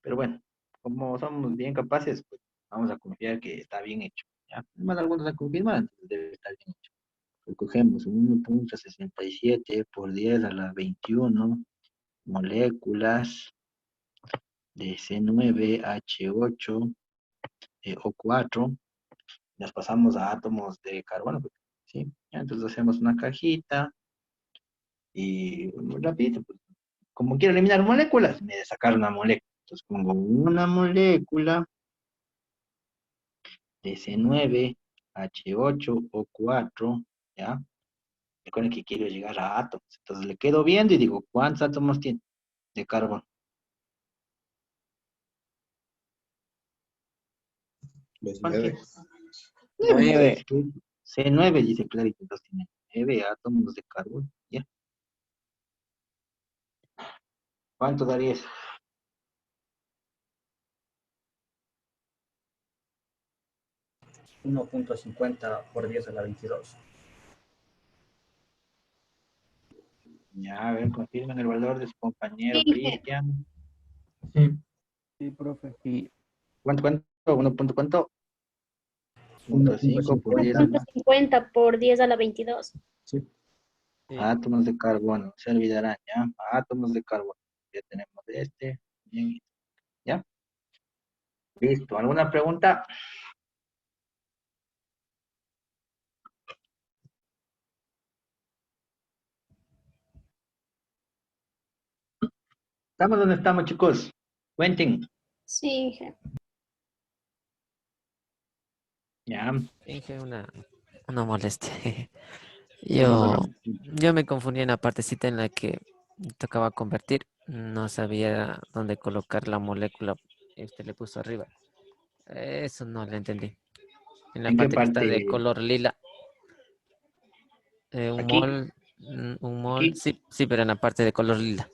Pero bueno, como somos bien capaces, pues vamos a confiar que está bien hecho. ¿Ya? Además, algunos han confirmado, entonces debe estar bien hecho. Recogemos 1,67 por 10 a la 21 moléculas de C9H8 O4. Las pasamos a átomos de carbono. ¿Sí? Ya, entonces hacemos una cajita y rapidito, pues, como quiero eliminar moléculas, me de sacar una molécula. Entonces pongo una molécula de C9H8O4, ¿ya? Recuerden que quiero llegar a átomos. Entonces le quedo viendo y digo, ¿cuántos átomos tiene de carbono? 9. 9. C9 dice clarito, entonces tiene 9 átomos de carbono. ¿Ya? ¿Cuánto daría eso? 1.50 por 10 a la 22. Ya, a ver, confirmen el valor de su compañero Sí, Cristian. Sí. Sí, profe. ¿Cuánto? ¿Uno punto cuánto? 0,5 por 10 a la 1.50 por 10 a la 22. Sí. átomos de carbono. Se olvidarán, ¿ya? Átomos de carbono. Ya tenemos este. Bien. ¿Ya? Listo. ¿Alguna pregunta? ¿Estamos donde estamos, chicos? Cuenten. Sí, Ya. Finge una molestia. No pasa Yo, nada. yo me confundí en la partecita en la que tocaba convertir. No sabía dónde colocar la molécula. Este le puso arriba. Eso no lo entendí. En la ¿En qué parte que está de parte? color lila. Un Aquí. mol, un mol, Aquí. sí, sí, pero en la parte de color lila.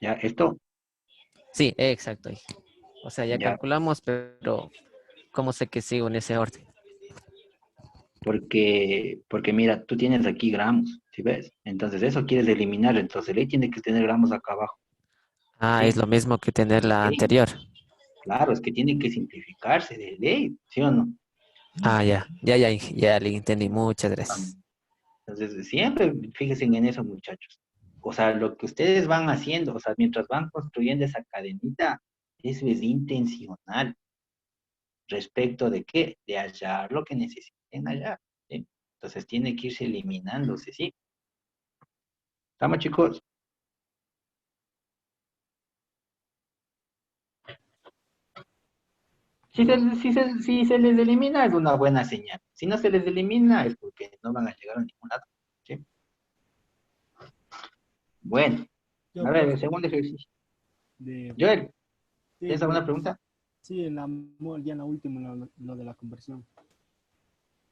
Ya, esto. Sí, exacto. Ahí. O sea, ya Ya. calculamos, pero ¿cómo sé que sigo en ese orden? Porque mira, tú tienes aquí gramos, ¿sí ves? Entonces eso quieres eliminar, entonces ley tiene que tener gramos acá abajo, Ah, es ¿sí? lo mismo que tener De la ley, anterior. claro, es que tiene que simplificarse de ley, ¿sí o no? Ah, ya le entendí. Muchas gracias. Entonces siempre fíjense en eso, muchachos. O sea, lo que ustedes van haciendo, o sea, mientras van construyendo esa cadenita, eso es intencional. ¿Respecto de qué? De hallar lo que necesiten hallar, ¿sí? Entonces tiene que irse eliminándose, ¿sí? ¿Estamos, chicos? Si se les elimina es una buena señal. Si no se les elimina es porque no van a llegar a ningún lado. ¿Sí? Bueno, Yo, a ver, el profe, segundo ejercicio. de, Joel, sí, ¿tienes alguna pregunta? sí, ya en la última, lo de la conversión.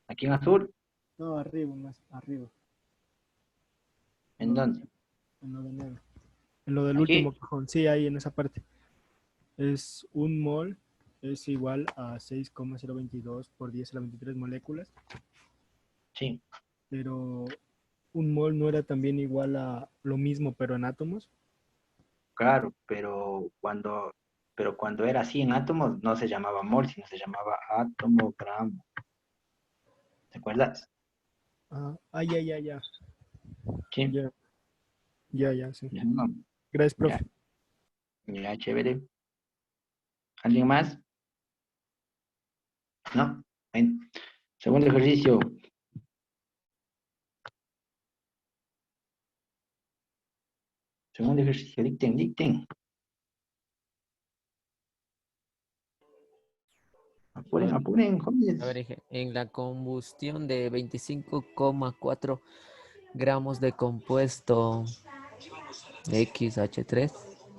Aquí en azul, No, arriba, más arriba. ¿en Lo de, dónde? en lo de negro. En lo del último Aquí, cajón, sí, ahí en esa parte. Es un mol, es igual a 6,022 por 10 a la 23 moléculas, sí. pero un mol no era también igual a lo mismo, pero en átomos. Claro, pero cuando era así en átomos no se llamaba mol, sino se llamaba atomogramo. ¿Te acuerdas? Ya, ya, ya. Sí. Ya, ya, ya, sí. Ya, no, Gracias, ya, profe. ya, chévere. ¿Alguien más? ¿No? Bueno, segundo ejercicio. Segundo ejercicio. Dicten, dicten. Apuren, apuren, jóvenes. A ver, dije, en la combustión de 25,4 gramos de compuesto XH3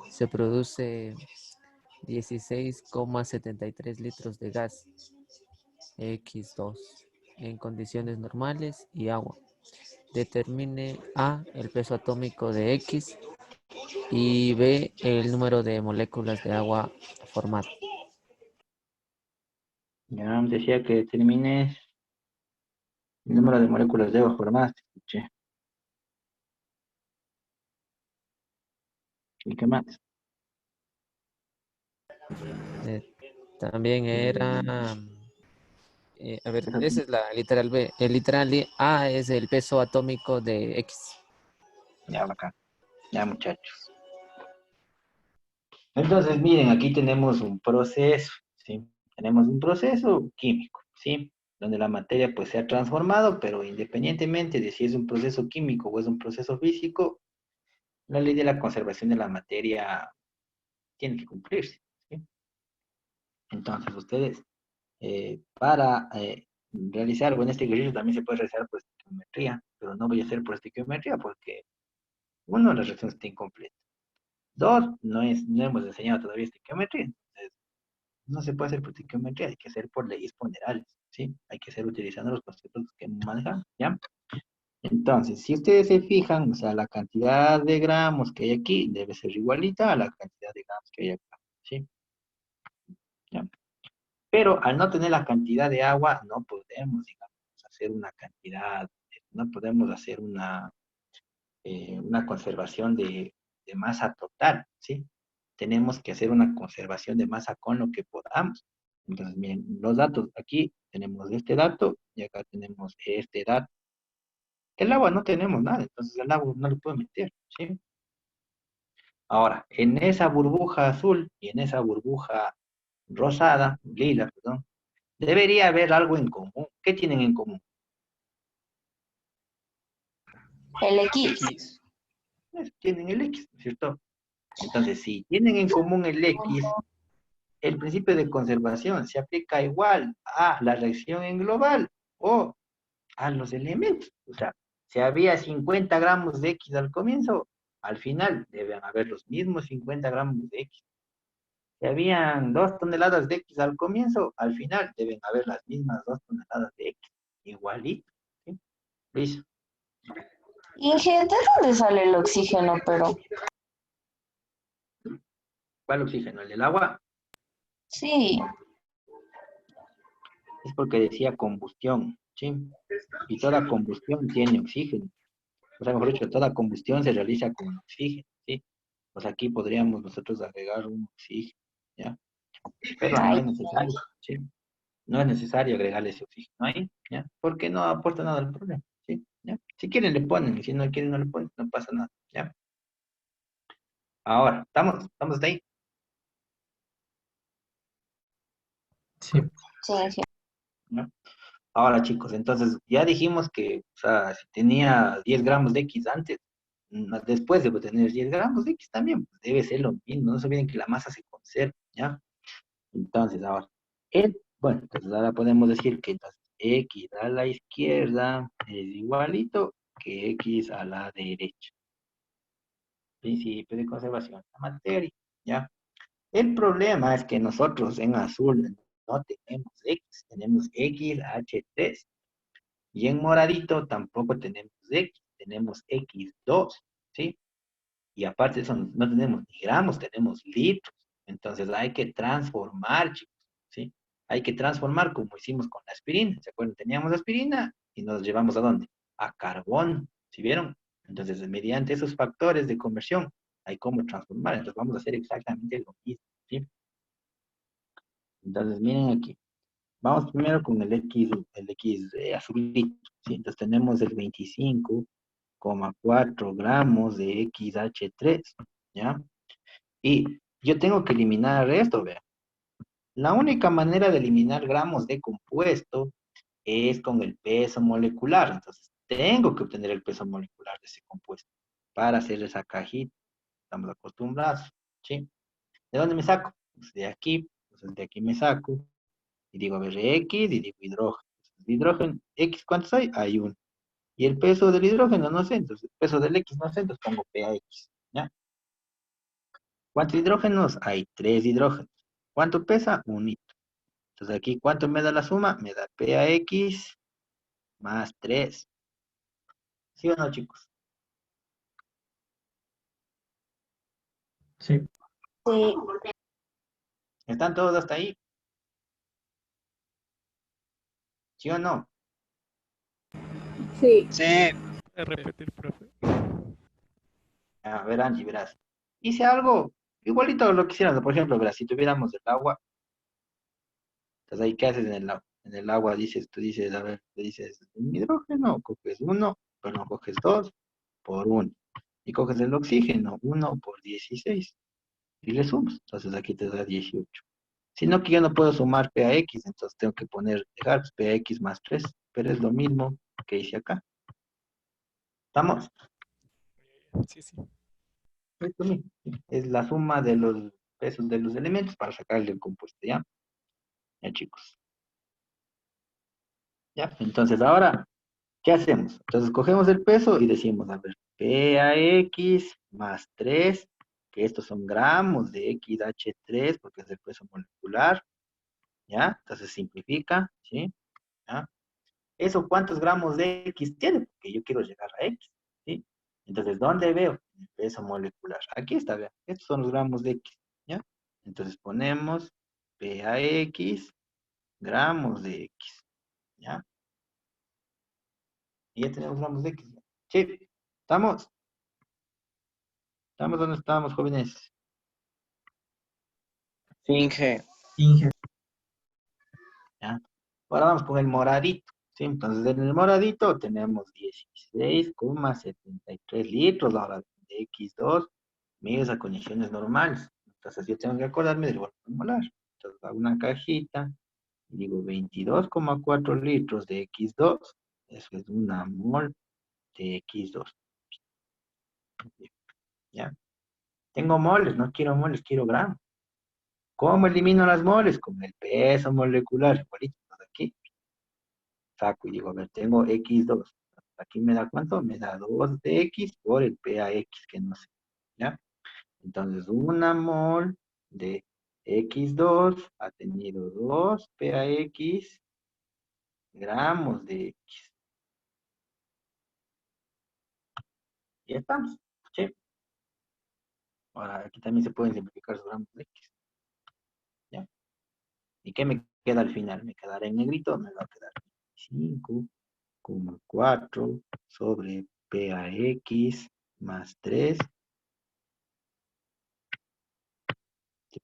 se produce 16,73 litros de gas X2 en condiciones normales y agua. Determine A, el peso atómico de X, y B, el número de moléculas de agua formado. Ya decía que determines el número de moléculas de agua formadas. Escuché. ¿Y qué más? También era, a ver, Eso esa es la literal B. El literal A es el peso atómico de X. ya, bacán. Ya, muchachos. Entonces, miren, aquí tenemos un proceso, ¿sí? Tenemos un proceso químico, ¿sí? Donde la materia pues se ha transformado, pero independientemente de si es un proceso químico o es un proceso físico, la ley de la conservación de la materia tiene que cumplirse, ¿sí? Entonces, ustedes, para realizar, bueno, este ejercicio también se puede realizar por estequiometría, pero no voy a hacer por estequiometría porque, uno, la reacción está incompleta. Dos, no hemos enseñado todavía estequiometría. Entonces, no se puede hacer por estequiometría, hay que hacer por leyes ponderales, ¿sí? Hay que hacer utilizando los conceptos que manejamos, ¿ya? Entonces, si ustedes se fijan, o sea, la cantidad de gramos que hay aquí debe ser igualita a la cantidad de gramos que hay acá, ¿sí? ¿Ya? Pero al no tener la cantidad de agua, no podemos, digamos, hacer una cantidad, no podemos hacer una conservación de masa total, ¿sí? Tenemos que hacer una conservación de masa con lo que podamos. Entonces, miren, los datos, aquí tenemos este dato y acá tenemos este dato. El agua no tenemos nada, entonces el agua no lo puedo meter, ¿sí? Ahora, en esa burbuja azul y en esa burbuja rosada, lila, perdón, debería haber algo en común. ¿Qué tienen en común? El X. X. Pues, tienen el X, ¿no es cierto? Entonces, si tienen en común el X, el principio de conservación se aplica igual a la reacción en global o a los elementos. O sea, si había 50 gramos de X al comienzo, al final deben haber los mismos 50 gramos de X. Si habían 2 toneladas de X al comienzo, al final deben haber las mismas 2 toneladas de X. Igualito. ¿Sí? Listo. Inge, ¿de dónde sale el oxígeno, pero? ¿Cuál oxígeno? ¿El del agua? Sí. Es porque decía combustión, ¿sí? Y toda combustión tiene oxígeno. O sea, mejor dicho, toda combustión se realiza con oxígeno, ¿sí? Pues aquí podríamos nosotros agregar un oxígeno, ¿ya? Pero no Ay, es necesario, ¿sí? No es necesario agregarle ese oxígeno ahí, ¿ya? Porque no aporta nada al problema, ¿sí? ¿Ya? Si quieren le ponen, y si no quieren no le ponen, no pasa nada, ¿ya? Ahora, ¿estamos hasta ahí? Sí. sí, sí. ¿Ya? Ahora, chicos, entonces ya dijimos que, o sea, si tenía 10 gramos de X antes, después de tener 10 gramos de X también, pues debe ser lo mismo. No se olviden que la masa se conserva, ¿ya? Entonces, ahora, bueno, entonces ahora podemos decir que entonces X a la izquierda es igualito que X a la derecha. Principio de conservación de la materia, ¿ya? El problema es que nosotros en azul no tenemos X, tenemos XH3. Y en moradito tampoco tenemos X, tenemos X2, ¿sí? Y aparte de eso, no tenemos ni gramos, tenemos litros. Entonces hay que transformar, chicos, ¿sí? Hay que transformar como hicimos con la aspirina. ¿Se acuerdan? Teníamos aspirina y nos llevamos ¿a dónde? A carbón. ¿Sí vieron? Entonces, mediante esos factores de conversión, hay cómo transformar. Entonces, vamos a hacer exactamente lo mismo, ¿sí? Entonces, miren aquí. Vamos primero con el X azulito, ¿sí? Entonces, tenemos el 25,4 gramos de XH3, ¿ya? Y yo tengo que eliminar esto, vean. La única manera de eliminar gramos de compuesto es con el peso molecular. Entonces, tengo que obtener el peso molecular de ese compuesto para hacer esa cajita. Estamos acostumbrados, ¿sí? ¿De dónde me saco? Pues de aquí. Entonces, de aquí me saco y digo, a ver, X y digo hidrógeno. Entonces, hidrógeno, X, ¿cuántos hay? Hay uno. Y el peso del hidrógeno, no sé. Entonces, el peso del X, no sé. Entonces, pongo PAX, ¿ya? ¿Cuántos hidrógenos? Hay 3 hidrógenos. ¿Cuánto pesa? Un litro. Entonces, aquí, ¿cuánto me da la suma? Me da PAX más 3. ¿Sí o no, chicos? Sí. Sí. ¿Están todos hasta ahí? ¿Sí o no? Sí. Sí. Repetir, profe. A ver, Angie, verás. Hice algo igualito a lo que hicieras. Por ejemplo, verás, si tuviéramos el agua, entonces ahí, ¿qué haces en el agua? En el agua dices, tú dices, a ver, te dices, un hidrógeno, coges uno, perdón, coges dos por uno. Y coges el oxígeno, 1 por 16. Y le sumas. Entonces aquí te da 18. Sino que yo no puedo sumar PAX, entonces tengo que poner, dejar pues, PAX más 3. Pero es lo mismo que hice acá. ¿Estamos? Sí, sí. Es lo mismo. Es la suma de los pesos de los elementos para sacarle el compuesto, ¿ya? Ya, chicos. ¿Ya? Entonces, ahora, ¿qué hacemos? Entonces, cogemos el peso y decimos, a ver, PAX más 3, que estos son gramos de XH3, porque es el peso molecular, ¿ya? Entonces, simplifica, ¿sí? ¿Ya? ¿Eso cuántos gramos de X tiene? Porque yo quiero llegar a X, ¿sí? Entonces, ¿dónde veo? El peso molecular. Aquí está, vean. Estos son los gramos de X, ¿ya? Entonces, ponemos PAX gramos de X, ¿ya? Y ya tenemos gramos de X. Sí, ¿estamos? ¿Estamos donde estamos, jóvenes? Finge. Inge. ¿Ya? Ahora vamos con el moradito, ¿sí? Entonces, en el moradito tenemos 16,73 litros ahora de X2, medidos a condiciones normales. Entonces, yo tengo que acordarme del volumen molar. Entonces, hago una cajita y digo 22,4 litros de X2. Eso es una mol de X2. ¿Ya? Tengo moles, no quiero moles, quiero gramos. ¿Cómo elimino las moles? Con el peso molecular, igualito, aquí. Saco y digo, a ver, tengo X2. Aquí me da cuánto? Me da 2 de X por el PAX, que no sé. ¿Ya? Entonces, una mol de X2 ha tenido 2 PAX gramos de X. Y ya estamos. ¿Sí? Ahora, aquí también se pueden simplificar los gramos de X. ¿Ya? ¿Y qué me queda al final? Me quedará en negrito, me va a quedar 5,4 sobre PAX más 3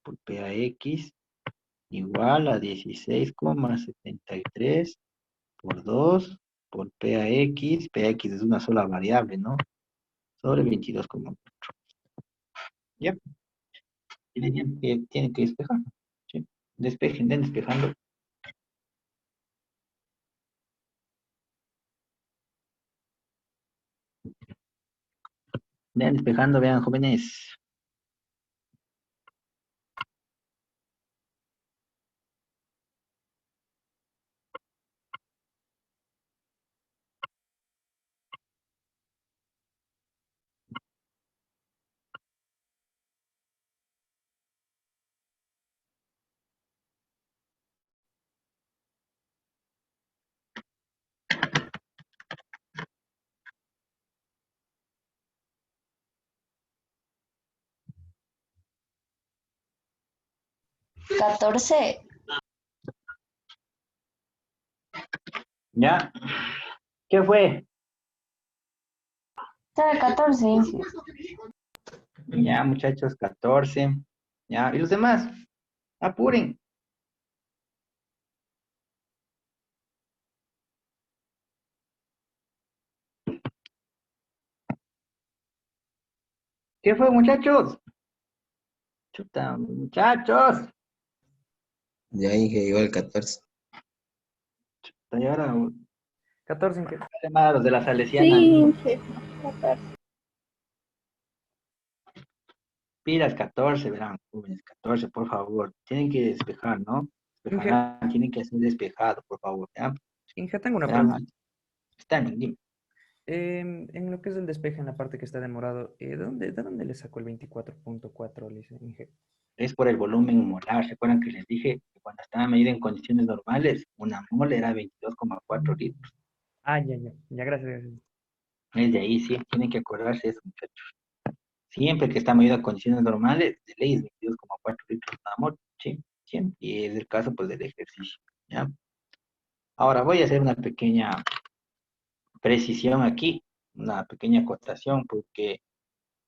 por PAX igual a 16,73 por 2 por PAX. PAX es una sola variable, ¿no? Sobre 22,4. ¿Ya? Tienen que despejar. ¿Sí? Despejen, den despejando. Den despejando, vean, jóvenes. ¿14? ¿Ya? ¿Qué fue? Sabe 14, Inge. Ya, muchachos, 14. Ya, y los demás, apuren. ¿Qué fue, muchachos? Chuta, muchachos. Ya Inge llegó al 14. Y ahora, 14 en qué. los de la Salesiana. Sí, jefe. 14. Pilas 14, verán, jóvenes, 14, por favor. Tienen que despejar, ¿no? Inge, Despejar, tienen que ser despejado, por favor, ¿ya? Inge, tengo una Verán, pregunta. está bien, dime. En lo que es el despeje, en la parte que está demorado, ¿de dónde le sacó el 24.4, Inge? Es por el volumen molar. ¿Se acuerdan que les dije que cuando estaba medida en condiciones normales, una mole era 22,4 litros? Ah, ya, gracias. Es de ahí, sí, tienen que acordarse de eso, muchachos. Siempre que está medida en condiciones normales, de ley es 22,4 litros una mole, sí, siempre. Y es el caso, pues, del ejercicio, ¿ya? Ahora voy a hacer una pequeña precisión aquí, una pequeña acotación, porque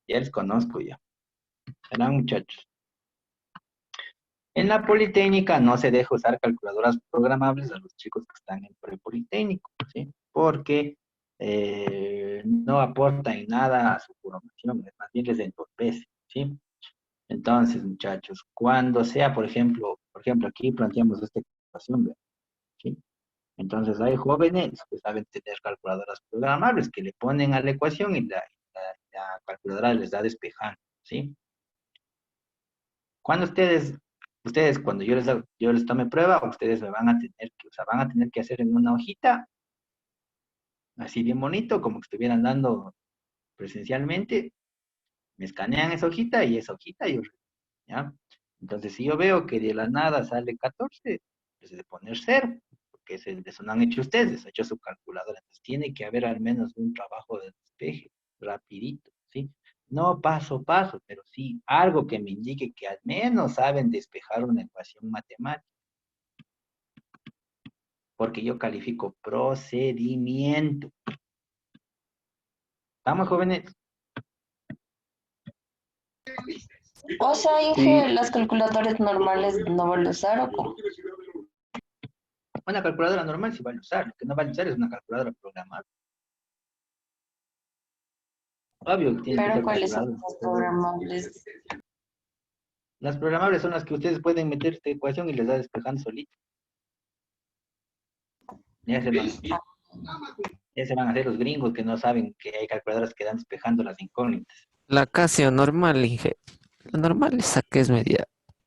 ya les conozco ya. ¿Verdad, muchachos? En la Politécnica no se deja usar calculadoras programables a los chicos que están en prepolitécnico, ¿sí? Porque no aporta en nada a su formación, más bien les entorpece, ¿sí? Entonces, muchachos, cuando sea, por ejemplo, aquí planteamos esta ecuación, ¿verdad? ¿Sí? Entonces, hay jóvenes que saben tener calculadoras programables que le ponen a la ecuación y la calculadora les da despejando, ¿sí? Cuando ustedes, cuando yo les tome prueba, ustedes me van a tener que, o sea, van a tener que hacer en una hojita, así bien bonito, como que estuvieran dando presencialmente, me escanean esa hojita y esa hojita yo, ¿ya? Entonces, si yo veo que de la nada sale 14, pues de poner 0, porque eso no han hecho ustedes, ha hecho su calculadora. Entonces, tiene que haber al menos un trabajo de despeje, rapidito, ¿sí? No paso a paso, pero sí algo que me indique que al menos saben despejar una ecuación matemática, porque yo califico procedimiento. ¿Estamos, jóvenes? O sea, Inge, las calculadoras normales no van a usar o cómo. Una calculadora normal sí van a usar, lo que no van a usar es una calculadora programable. Obvio que tienen que Pero ser ¿cuáles son calculadoras. las programables? Las programables son las que ustedes pueden meter esta ecuación y les da despejando solito. Ya se van a hacer los gringos que no saben que hay calculadoras que dan despejando las incógnitas. La Casio normal, Inge. La normal, esa que es media.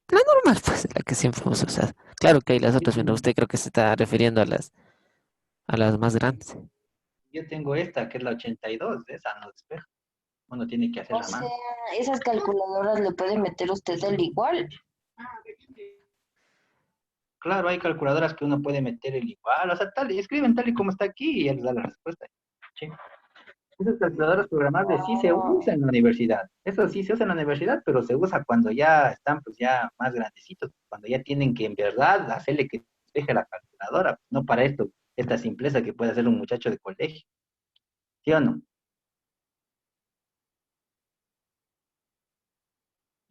La normal, pues, la que siempre hemos usado. Claro que hay las otras, pero usted creo que se está refiriendo a las más grandes. Yo tengo esta, que es la 82, esa no despeja. Uno tiene que O hacerla sea, más. esas calculadoras le puede meter usted el igual. Claro, hay calculadoras que uno puede meter el igual, o sea, escriben tal y como está aquí y ya les da la respuesta. Sí. Esas calculadoras programables sí se usan en la universidad. Eso sí se usa en la universidad, pero se usa cuando ya están pues ya más grandecitos, cuando ya tienen que en verdad hacerle que despeje la calculadora, no para esto, esta simpleza que puede hacer un muchacho de colegio. ¿Sí o no?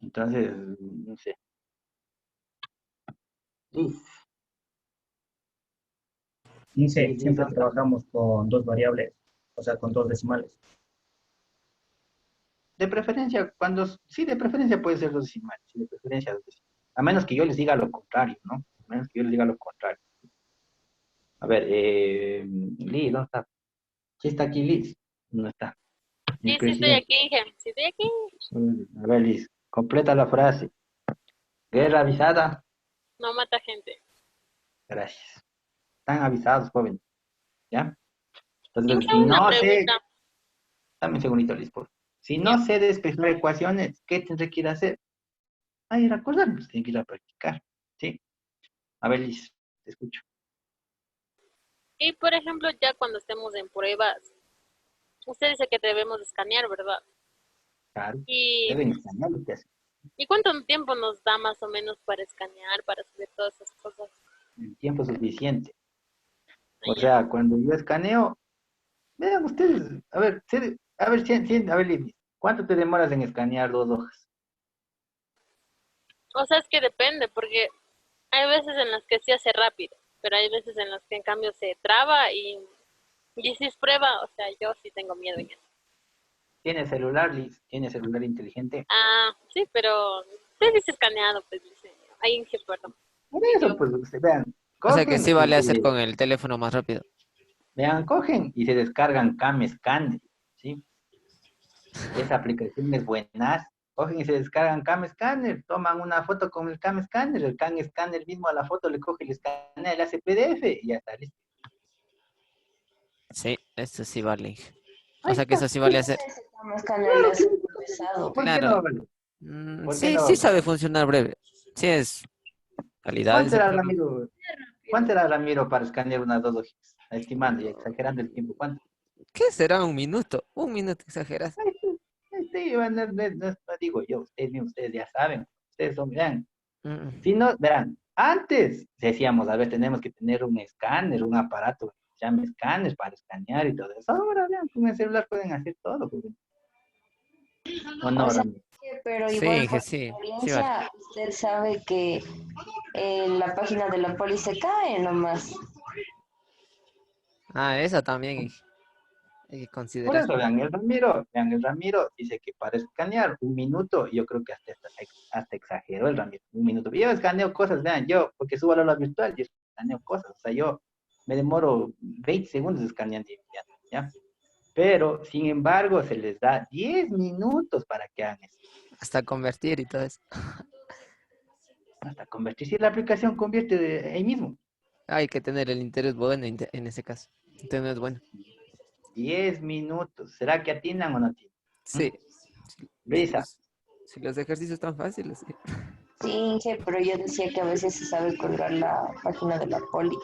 Entonces, no sé. Uf, Inge, sí, siempre ¿dónde está? trabajamos con dos variables, o sea, con dos decimales. De preferencia, sí, de preferencia puede ser dos decimales, sí, de preferencia dos decimales. A menos que yo les diga lo contrario, ¿no? A menos que yo les diga lo contrario. A ver, Liz, ¿dónde está? ¿Sí está aquí Liz? No está. El Sí, sí estoy presidente. aquí, Inge. Sí estoy aquí. A ver, Liz, completa la frase. Guerra avisada. No mata gente. Gracias. Están avisados, jóvenes. ¿Ya? Entonces, Inge, si una no sé, pregunta. dame un segundito, Liz, por favor. Si Ya. no sé despejar ecuaciones, ¿qué tendré que ir a hacer? A ir a acordarme, tienen que ir a practicar. ¿Sí? A ver, Liz, te escucho. Y por ejemplo, ya cuando estemos en pruebas, usted dice que debemos escanear, ¿verdad? Claro, ¿Y, deben escanear lo que hacen. ¿y cuánto tiempo nos da más o menos para escanear, para subir todas esas cosas? El tiempo suficiente. O Allá. sea, cuando yo escaneo, vean ustedes, a ver, A ver, a ver, Lidia, ¿cuánto te demoras en escanear 2 hojas? O sea, es que depende, porque hay veces en las que sí hace rápido, pero hay veces en las que en cambio se traba y si es prueba, o sea, yo sí tengo miedo en eso. ¿Tienes celular, Liz? ¿Tienes celular inteligente? Ah, sí, pero sí dice escaneado, pues dice. Ahí en qué perdón. Por eso, pues, vean, O sea que cogen sí y vale hacer con el teléfono más rápido. vean, cogen y se descargan Cam Scanner, ¿sí? Esa aplicación es buena. Cogen y se descargan Cam Scanner, toman una foto con el Cam Scanner mismo a la foto le coge, le escanea, le hace PDF y ya está listo. Sí, eso sí vale. O Ahí sea que está. eso sí vale hacer. Ese escáner le hace pesado. ¿Por qué no Claro. va a valer? ¿Por qué Sí, no va a sí valer? sabe funcionar breve. Sí es calidad ¿Cuánto ese era, programa. Ramiro? ¿Cuánto era, Ramiro, para escanear unas 2 hojas? Estimando y exagerando el tiempo. ¿Cuánto? ¿Qué será un minuto? Un minuto exageras. Sí, bueno, no digo yo, ustedes ya saben. Ustedes son, vean. Mm, Si no, verán, antes decíamos, a ver, tenemos que tener un escáner, un aparato que se llame escáner para escanear y todo eso. Ahora, vean, con el celular pueden hacer todo. Pues. ¿O no, O sea, Ramiro? pero Sí, igual por sí, sí vale. experiencia, usted sabe que la página de la poli se cae nomás. Ah, eso también hay que Por considerar. eso, vean, el Ramiro dice que para escanear 1 minuto, yo creo que hasta exageró el Ramiro, 1 minuto. Yo escaneo cosas, vean, yo, porque subo a la aula virtual, yo escaneo cosas, o sea, yo me demoro 20 segundos escaneando y enviando, ¿ya? Pero, sin embargo, se les da 10 minutos para que hagan eso. Hasta convertir y todo eso. Hasta convertir. Si la aplicación convierte ahí mismo. Hay que tener el interés bueno en ese caso. Internet bueno. 10 minutos. ¿Será que atinan o no atinan? Sí. Luisa. Si los ejercicios están fáciles. Sí. Sí, Inge, pero yo decía que a veces se sabe colgar la página de la poli.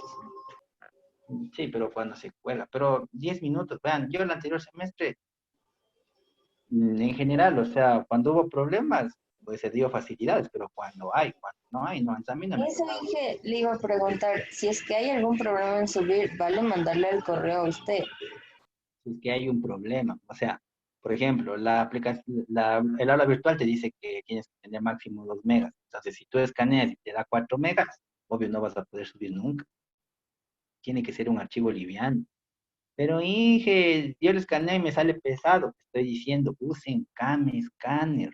Sí, pero cuando se cuelga. Pero 10 minutos. Vean, yo el anterior semestre, en general, o sea, cuando hubo problemas, pues se dio facilidades, pero cuando no hay, no, a mí no me Eso tocaba. Inge, le iba a preguntar, si es que hay algún problema en subir, ¿vale mandarle el correo a usted? Si es que hay un problema. O sea, por ejemplo, la aplicación, el aula virtual te dice que tienes que tener máximo 2 megas. Entonces, si tú escaneas y te da 4 megas, obvio no vas a poder subir nunca. Tiene que ser un archivo liviano. Pero Inge, yo lo escaneo y me sale pesado. Estoy diciendo, usen Cam Scanner.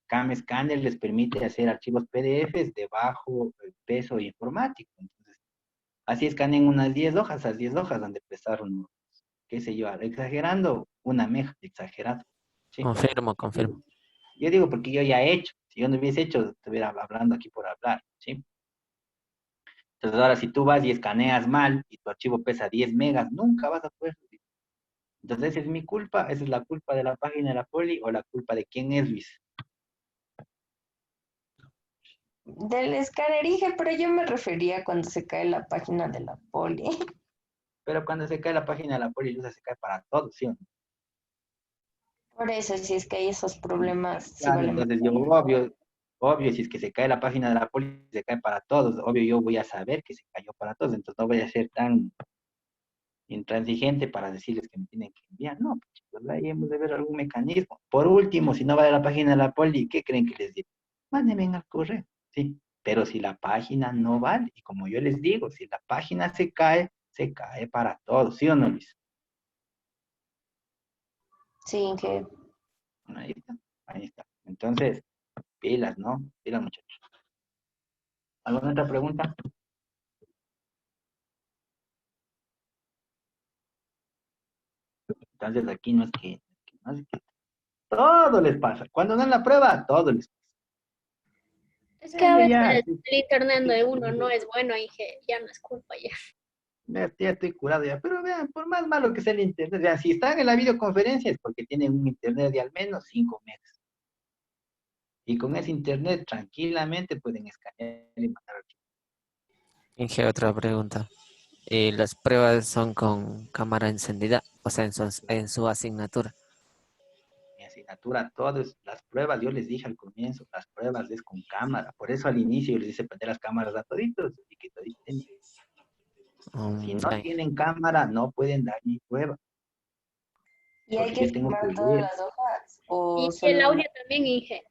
Cam Scanner les permite hacer archivos PDFs de bajo peso informático. Entonces, así escaneen unas 10 hojas, esas 10 hojas donde pesaron, qué sé yo, exagerando, 1 mega, exagerado. ¿Sí? Confirmo. Yo digo porque yo ya he hecho. Si yo no hubiese hecho, estuviera hablando aquí por hablar. ¿Sí? Entonces ahora si tú vas y escaneas mal y tu archivo pesa 10 megas, nunca vas a poder subir. Entonces esa es mi culpa, esa es la culpa de la página de la poli o la culpa de quién es, Luis. Del escáner, Inge, pero yo me refería cuando se cae la página de la poli. Pero cuando se cae la página de la poli, Luz, se cae para todos, ¿sí o no? Por eso, si es que hay esos problemas, sí Claro, vale entonces yo, obvio, si es que se cae la página de la poli, se cae para todos. Obvio, yo voy a saber que se cayó para todos, entonces no voy a ser tan intransigente para decirles que me tienen que enviar. No, pues chicos, ahí hemos de ver algún mecanismo. Por último, si no va a la página de la poli, ¿qué creen que les digo? Mándenme al correo, sí. Pero si la página no vale, y como yo les digo, si la página se cae para todos, ¿sí o no, Luis? Sí, Inge. Ahí está, ahí está. Entonces, pilas, ¿no? Pilas, muchachos. ¿Alguna otra pregunta? Entonces, aquí no es que todo les pasa. Cuando dan la prueba, todo les pasa. Es que a Eso veces ya, el internet de uno no es bueno, Inge, ya no es culpa ya. ya estoy curado ya. Pero vean, por más malo que sea el internet, vean, si están en la videoconferencia es porque tienen un internet de al menos 5 megas. Y con ese internet tranquilamente pueden escanear y mandar archivos. Inge, otra pregunta. Las pruebas son con cámara encendida, o sea, en su asignatura. Mi asignatura, todas las pruebas, yo les dije al comienzo, las pruebas es con cámara. Por eso al inicio yo les hice prender las cámaras a toditos y que toditos. Si no Ya. tienen cámara, no pueden dar ni prueba. ¿Y hay Porque que yo tengo firmar que todas leer. las hojas? ¿O Y el solo audio también, Inge.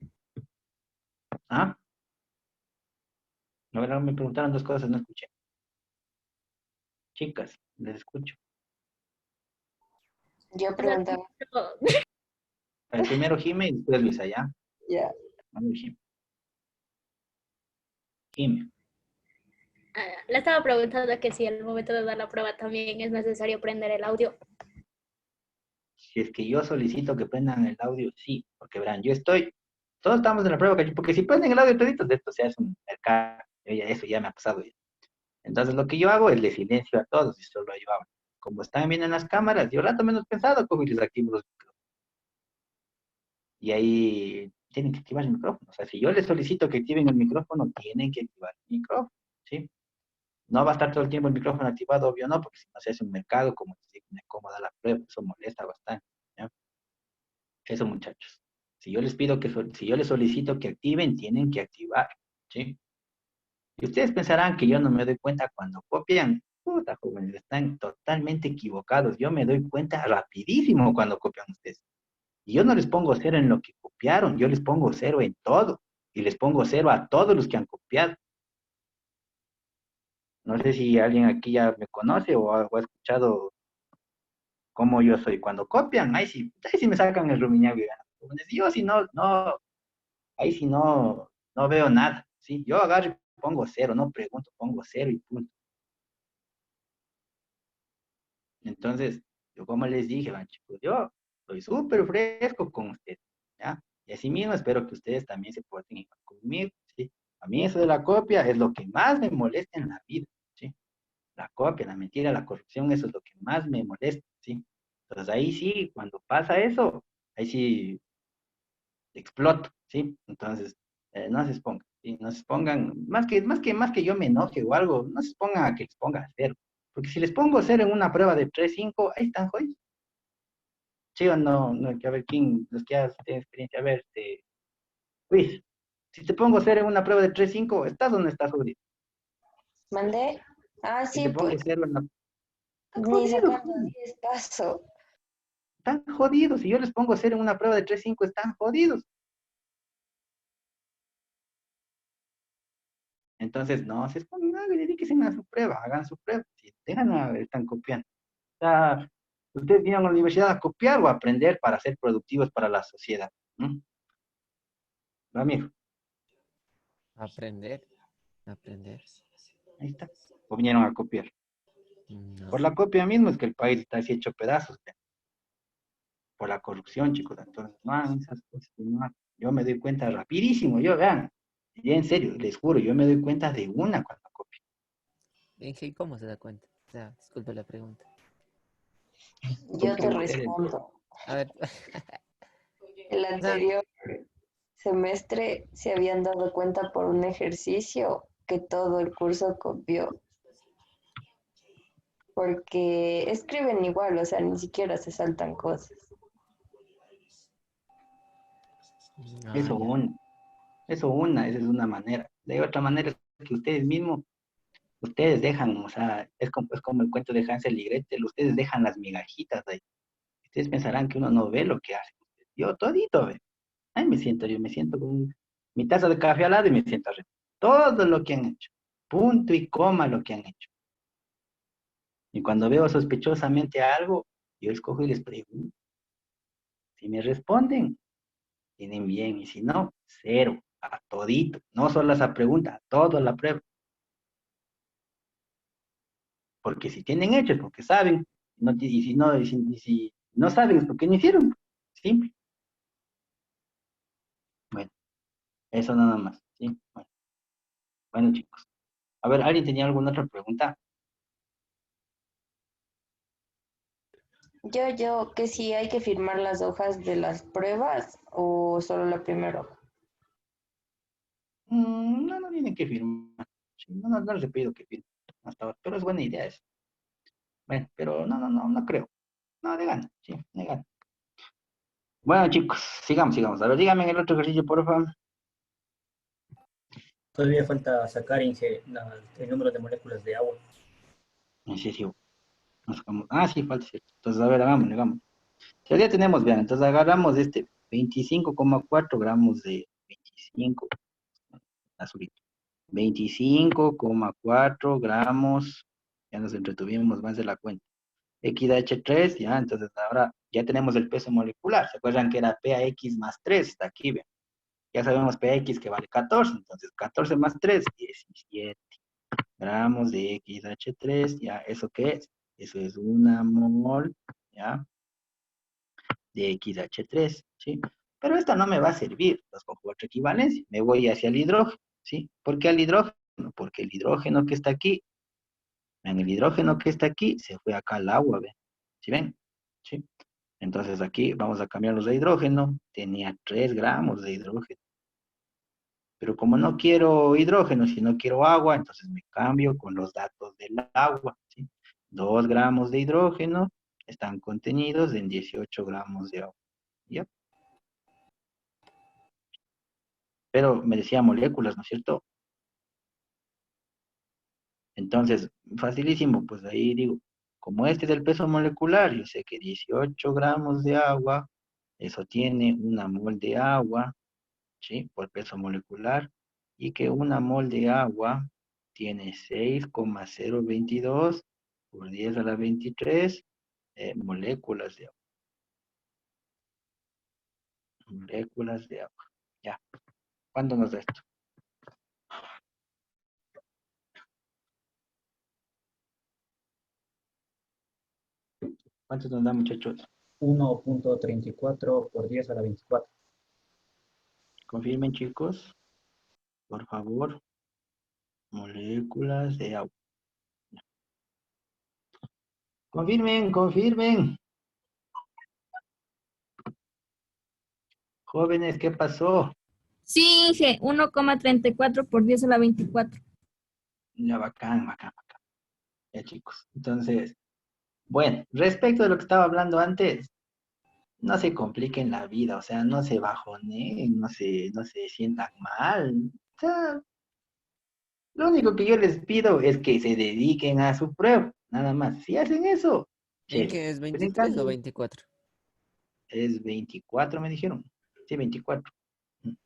¿Ah? No, me preguntaron dos cosas, no escuché. Chicas, les escucho. yo O sea, preguntaba? El primero Jime y después Luisa, ¿ya? Ya. Vamos, Jime. Jime. le estaba preguntando que si al momento de dar la prueba también es necesario prender el audio. Si es que yo solicito que prendan el audio, sí, porque verán, todos estamos en la prueba, porque si prenden el audio toditos de esto se hace un mercado, eso ya me ha pasado ya. Entonces lo que yo hago es le silencio a todos y solo yo hablo. Como están viendo en las cámaras, yo rato menos pensado, cojo y les activo los micrófonos. Y ahí tienen que activar el micrófono. O sea, si yo les solicito que activen el micrófono, tienen que activar el micrófono, ¿sí? No va a estar todo el tiempo el micrófono activado, obvio no, porque si no se hace un mercado, como se dice, cómo da la prueba, eso molesta bastante, ¿ya? Eso, muchachos. Si yo les pido si yo les solicito que activen, tienen que activar, ¿sí? Y ustedes pensarán que yo no me doy cuenta cuando copian. Puta, jóvenes, están totalmente equivocados. Yo me doy cuenta rapidísimo cuando copian ustedes. Y yo no les pongo cero en lo que copiaron, yo les pongo cero en todo. Y les pongo cero a todos los que han copiado. No sé si alguien aquí ya me conoce o ha escuchado cómo yo soy. Cuando copian, ahí sí me sacan el rumiñahui. Yo si no, ahí sí no veo nada, ¿sí? Yo agarro y pongo cero, no pregunto, pongo cero y punto. Entonces, yo como les dije, van chicos, yo soy súper fresco con ustedes, ¿ya? Y así mismo espero que ustedes también se porten igual conmigo, ¿sí? A mí eso de la copia es lo que más me molesta en la vida, ¿sí? La copia, la mentira, la corrupción, eso es lo que más me molesta, ¿sí? Entonces ahí sí, cuando pasa eso, ahí sí exploto, ¿sí? Entonces, no se expongan, ¿sí? No se expongan, más que yo me enoje o algo, no se expongan a que les ponga cero. Porque si les pongo cero en una prueba de 3-5, ahí están jodidos. ¿Sí o no? No, que a ver quién, los que tienen experiencia, a ver, Luis, si te pongo cero en una prueba de 3-5, ¿estás o no estás jodido? ¿Mandé? Ah, Si sí, te pongo pues. cero en la... Están Ni jodidos, sacando 10 paso. están jodidos. Si yo les pongo cero en una prueba de 3-5, están jodidos. Entonces, no se expongan, no, dedíquense a su prueba, hagan su prueba. Si dejan, están copiando. O sea, ustedes vienen a la universidad a copiar o a aprender para ser productivos para la sociedad. ¿No? ¿Va, amigo? Aprender. Aprender. Ahí está. O vinieron a copiar. No. Por la copia mismo es que el país está así hecho pedazos. ¿Ve? Por la corrupción, chicos. Entonces, no hagan esas cosas. No hagan. Yo me doy cuenta rapidísimo. Yo, vean, ya en serio, les juro, yo me doy cuenta de una cuando copio. ¿Y cómo se da cuenta? O sea, disculpe la pregunta. Yo te Porque ustedes... respondo. A ver. El O sea, anterior semestre se habían dado cuenta por un ejercicio que todo el curso copió. Porque escriben igual, o sea, ni siquiera se saltan cosas. Eso ya. esa es una manera. De otra manera es que ustedes mismos, ustedes dejan, o sea, es como el cuento de Hansel y Gretel, ustedes dejan las migajitas ahí. Ustedes pensarán que uno no ve lo que hace. Yo todito ve. Ahí yo me siento con mi taza de café al lado y me siento a todo lo que han hecho. Punto y coma lo que han hecho. Y cuando veo sospechosamente algo, yo escojo y les pregunto. Si me responden, tienen bien. Y si no, cero. A todito. No solo a esa pregunta, a todo la prueba. Porque si tienen hecho es porque saben. Y si no saben es porque no hicieron. Simple. Bueno, eso nada más. ¿Sí? Bueno, chicos. A ver, ¿alguien tenía alguna otra pregunta? Que si hay que firmar las hojas de las pruebas o solo la primera hoja. No tienen que firmar. Sí, no les he pedido que firmen hasta ahora, pero es buena idea eso. Bueno, pero no creo. No, de gana, sí, de gana. Bueno, chicos, sigamos. A ver, díganme el otro ejercicio, por favor. Todavía falta sacar, Inge, el número de moléculas de agua. No sé si ah, sí, falta cierto. Entonces, a ver, hagamos. Si ya tenemos, vean, entonces agarramos 25,4 gramos de 25, azulito. 25,4 gramos, ya nos entretuvimos más de la cuenta. XH3, ya, entonces ahora ya tenemos el peso molecular. ¿Se acuerdan que era PAX más 3? Está aquí, vean. Ya sabemos PX que vale 14, entonces 14 más 3, 17 gramos de XH3, ya, ¿eso qué es? Eso es una mol, ya, de XH3, ¿sí? Pero esta no me va a servir, entonces cojo otra equivalencia, me voy hacia el hidrógeno, ¿sí? ¿Por qué al hidrógeno? Porque el hidrógeno que está aquí, vean, el hidrógeno que está aquí se fue acá al agua, ¿ven? ¿Sí ven? ¿Sí? Entonces aquí vamos a cambiarlos de hidrógeno, tenía 3 gramos de hidrógeno. Pero como no quiero hidrógeno, si no quiero agua, entonces me cambio con los datos del agua, ¿sí? 2 gramos de hidrógeno están contenidos en 18 gramos de agua, ¿ya? Pero me decía moléculas, ¿no es cierto? Entonces, facilísimo, pues ahí digo, como este es el peso molecular, yo sé que 18 gramos de agua, eso tiene una mol de agua, ¿sí? Por peso molecular, y que una mol de agua tiene 6,022 por 10 a la 23 moléculas de agua. Moléculas de agua. Ya. ¿Cuánto nos da esto? ¿Cuánto nos da, muchachos? 1.34 por 10 a la 24. Confirmen, chicos. Por favor. Moléculas de agua. Confirmen, confirmen. Jóvenes, ¿qué pasó? Sí, Inge, 1,34 por 10 a la 24. Ya, bacán, bacán, bacán. Ya, chicos. Entonces, bueno, respecto de lo que estaba hablando antes, no se compliquen la vida, o sea, no se bajoneen, no se sientan mal. O sea, lo único que yo les pido es que se dediquen a su prueba, nada más. Si hacen eso, ¿En chévere. qué es Pero en 23 o cambio, 24? es 24, me dijeron. Sí, 24. 23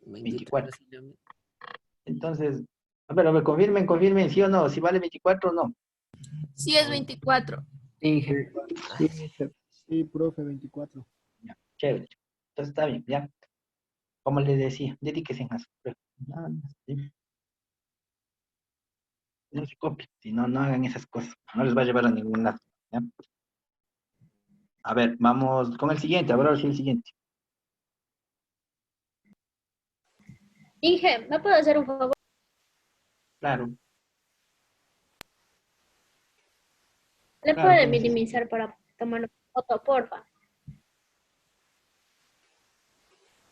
me 24. salió. Entonces, a ver, confirmen, sí o no, si vale 24 o no. Sí, es 24. Inge. Sí, sí, profe, 24. Ya, chévere. Entonces está bien, ya. Como les decía, dedíquense a su prueba. Nada más, ¿sí? No se copien, si no, no hagan esas cosas. No les va a llevar a ningún lado. ¿Ya? A ver, vamos con el siguiente. A ver, ahora sí el siguiente. Inge, ¿me puedo hacer un favor? Claro, ¿Le claro, puede ¿qué necesito? minimizar para tomar una foto, porfa?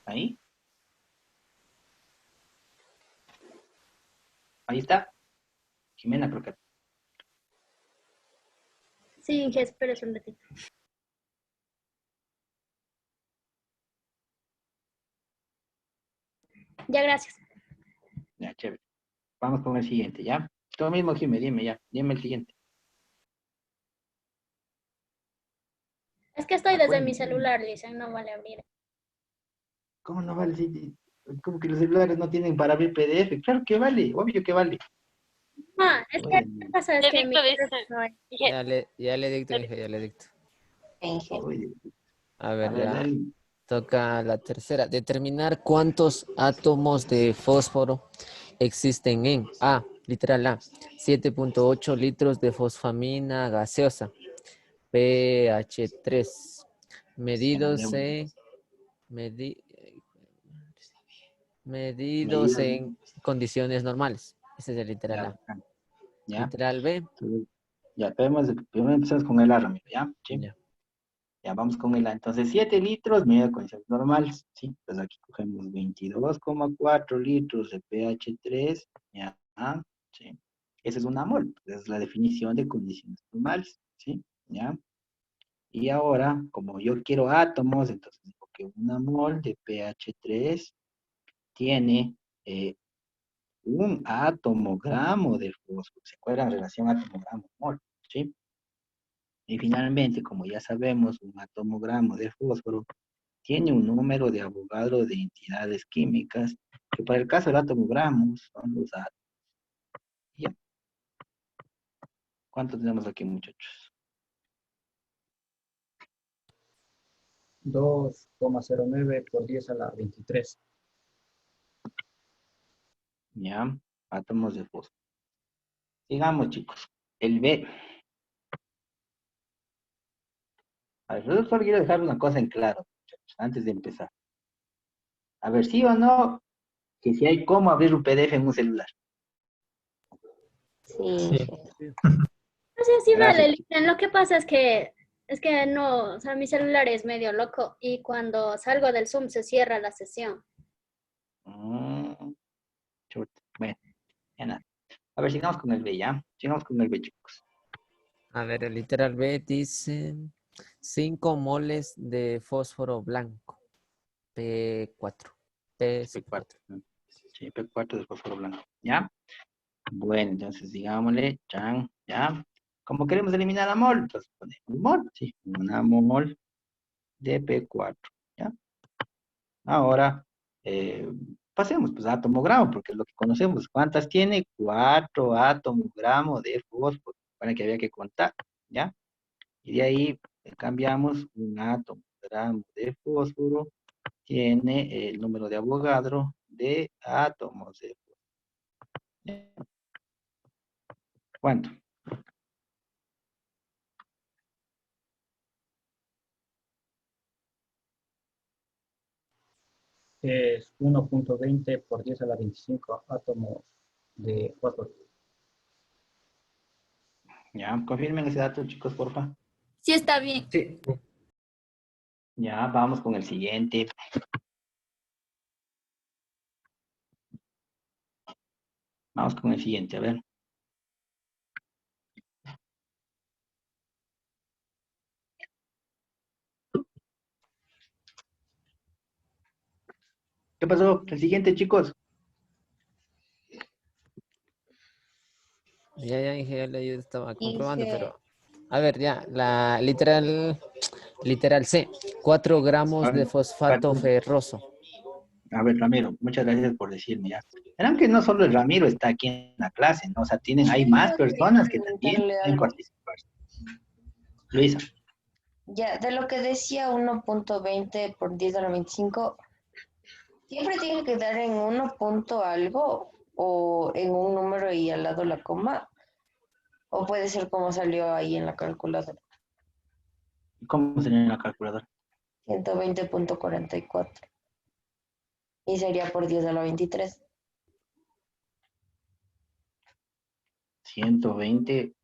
Ahí. Ahí está. Jimena, creo que. Sí, Inge, espérese un ratito. Ya, gracias. Ya, chévere. Vamos con el siguiente, ¿ya? Tú mismo, Jimé, dime ya. Dime el siguiente. Es que estoy desde mi Acuérdense. celular, dicen, no vale abrir. ¿Cómo no vale? ¿Cómo que los celulares no tienen para abrir PDF? Claro que vale, obvio que vale. Ah, es que Oye, lo que pasa es Ya que mi dicto dice, teléfono es- dije, Ya le dicto, Inge, ya le dicto. Inge. oye. A A ver, ver, ya dale. toca la tercera. Determinar cuántos átomos de fósforo existen en A, literal A, 7,8 litros de fosfamina gaseosa, pH 3, Ya no medidos debo. en, medi- medidos Medidas. en condiciones normales. Ese es el Ya, literal A. bacán. Ya. Literal B, Entonces, ya, primero empezamos con el A, Ramiro, ¿ya? Sí. ya. Ya vamos con el A. Entonces, 7 litros, medida de condiciones normales, ¿sí? Entonces aquí cogemos 22,4 litros de pH 3, ¿ya? ¿Sí? Esa es una mol, esa es la definición de condiciones normales, ¿sí? ¿Ya? Y ahora, como yo quiero átomos, entonces digo que una mol de pH 3 tiene un atomogramo de fósforo. ¿Se acuerdan? Relación atomogramo-mol, ¿sí? Y finalmente, como ya sabemos, un atomogramo de fósforo tiene un número de Avogadro de entidades químicas, que para el caso del atomogramo son los átomos. ¿Ya? ¿Cuánto tenemos aquí, muchachos? 2,09 por 10 a la 23. Ya, átomos de fósforo. Sigamos, chicos. El B. A ver, yo solo quiero dejar una cosa en claro, muchachos, antes de empezar. A ver, sí o no, que si hay cómo abrir un PDF en un celular. Sí. O sea, sí Gracias. vale, Lilian. Lo que pasa es que no, o sea, mi celular es medio loco y cuando salgo del Zoom se cierra la sesión. Chuta. Bueno, ya nada. A ver, sigamos con el B, ¿ya? Sigamos con el B, chicos. A ver, el literal B dice 5 moles de fósforo blanco. P4. P4. Sí, P4 de fósforo blanco. ¿Ya? Bueno, entonces digámosle, chan, ¿ya? Como queremos eliminar la mol, entonces ponemos mol, sí, una mol de P4, ¿ya? Ahora, pasemos pues a atomogramo, porque es lo que conocemos. ¿Cuántas tiene? 4 atomogramos de fósforo, para que había que contar, ¿ya? Y de ahí cambiamos un atomogramo de fósforo, tiene el número de Avogadro de átomos de fósforo. ¿Cuánto? Es 1,20 por 10 a la 25 átomos de fósforo. Ya, confirmen ese dato, chicos, porfa. Sí, está bien. Sí. Ya, vamos con el siguiente. Vamos con el siguiente, a ver. ¿Qué pasó? El siguiente, chicos. Ya, dije, ya yo estaba comprobando, Dice, pero... A ver, ya, la literal C. 4 gramos de fosfato ferroso. A ver, Ramiro, muchas gracias por decirme ya. Verán que no solo el Ramiro está aquí en la clase, ¿no? O sea, hay más yo quería personas que también preguntarle pueden algo. participar. Luisa. Ya, de lo que decía 1,20 por 10 a la 25, ¿siempre tiene que dar en 1 punto algo o en un número y al lado la coma? ¿O puede ser como salió ahí en la calculadora? ¿Cómo sería en la calculadora? 120,44. Y sería por 10 a la 23. 120,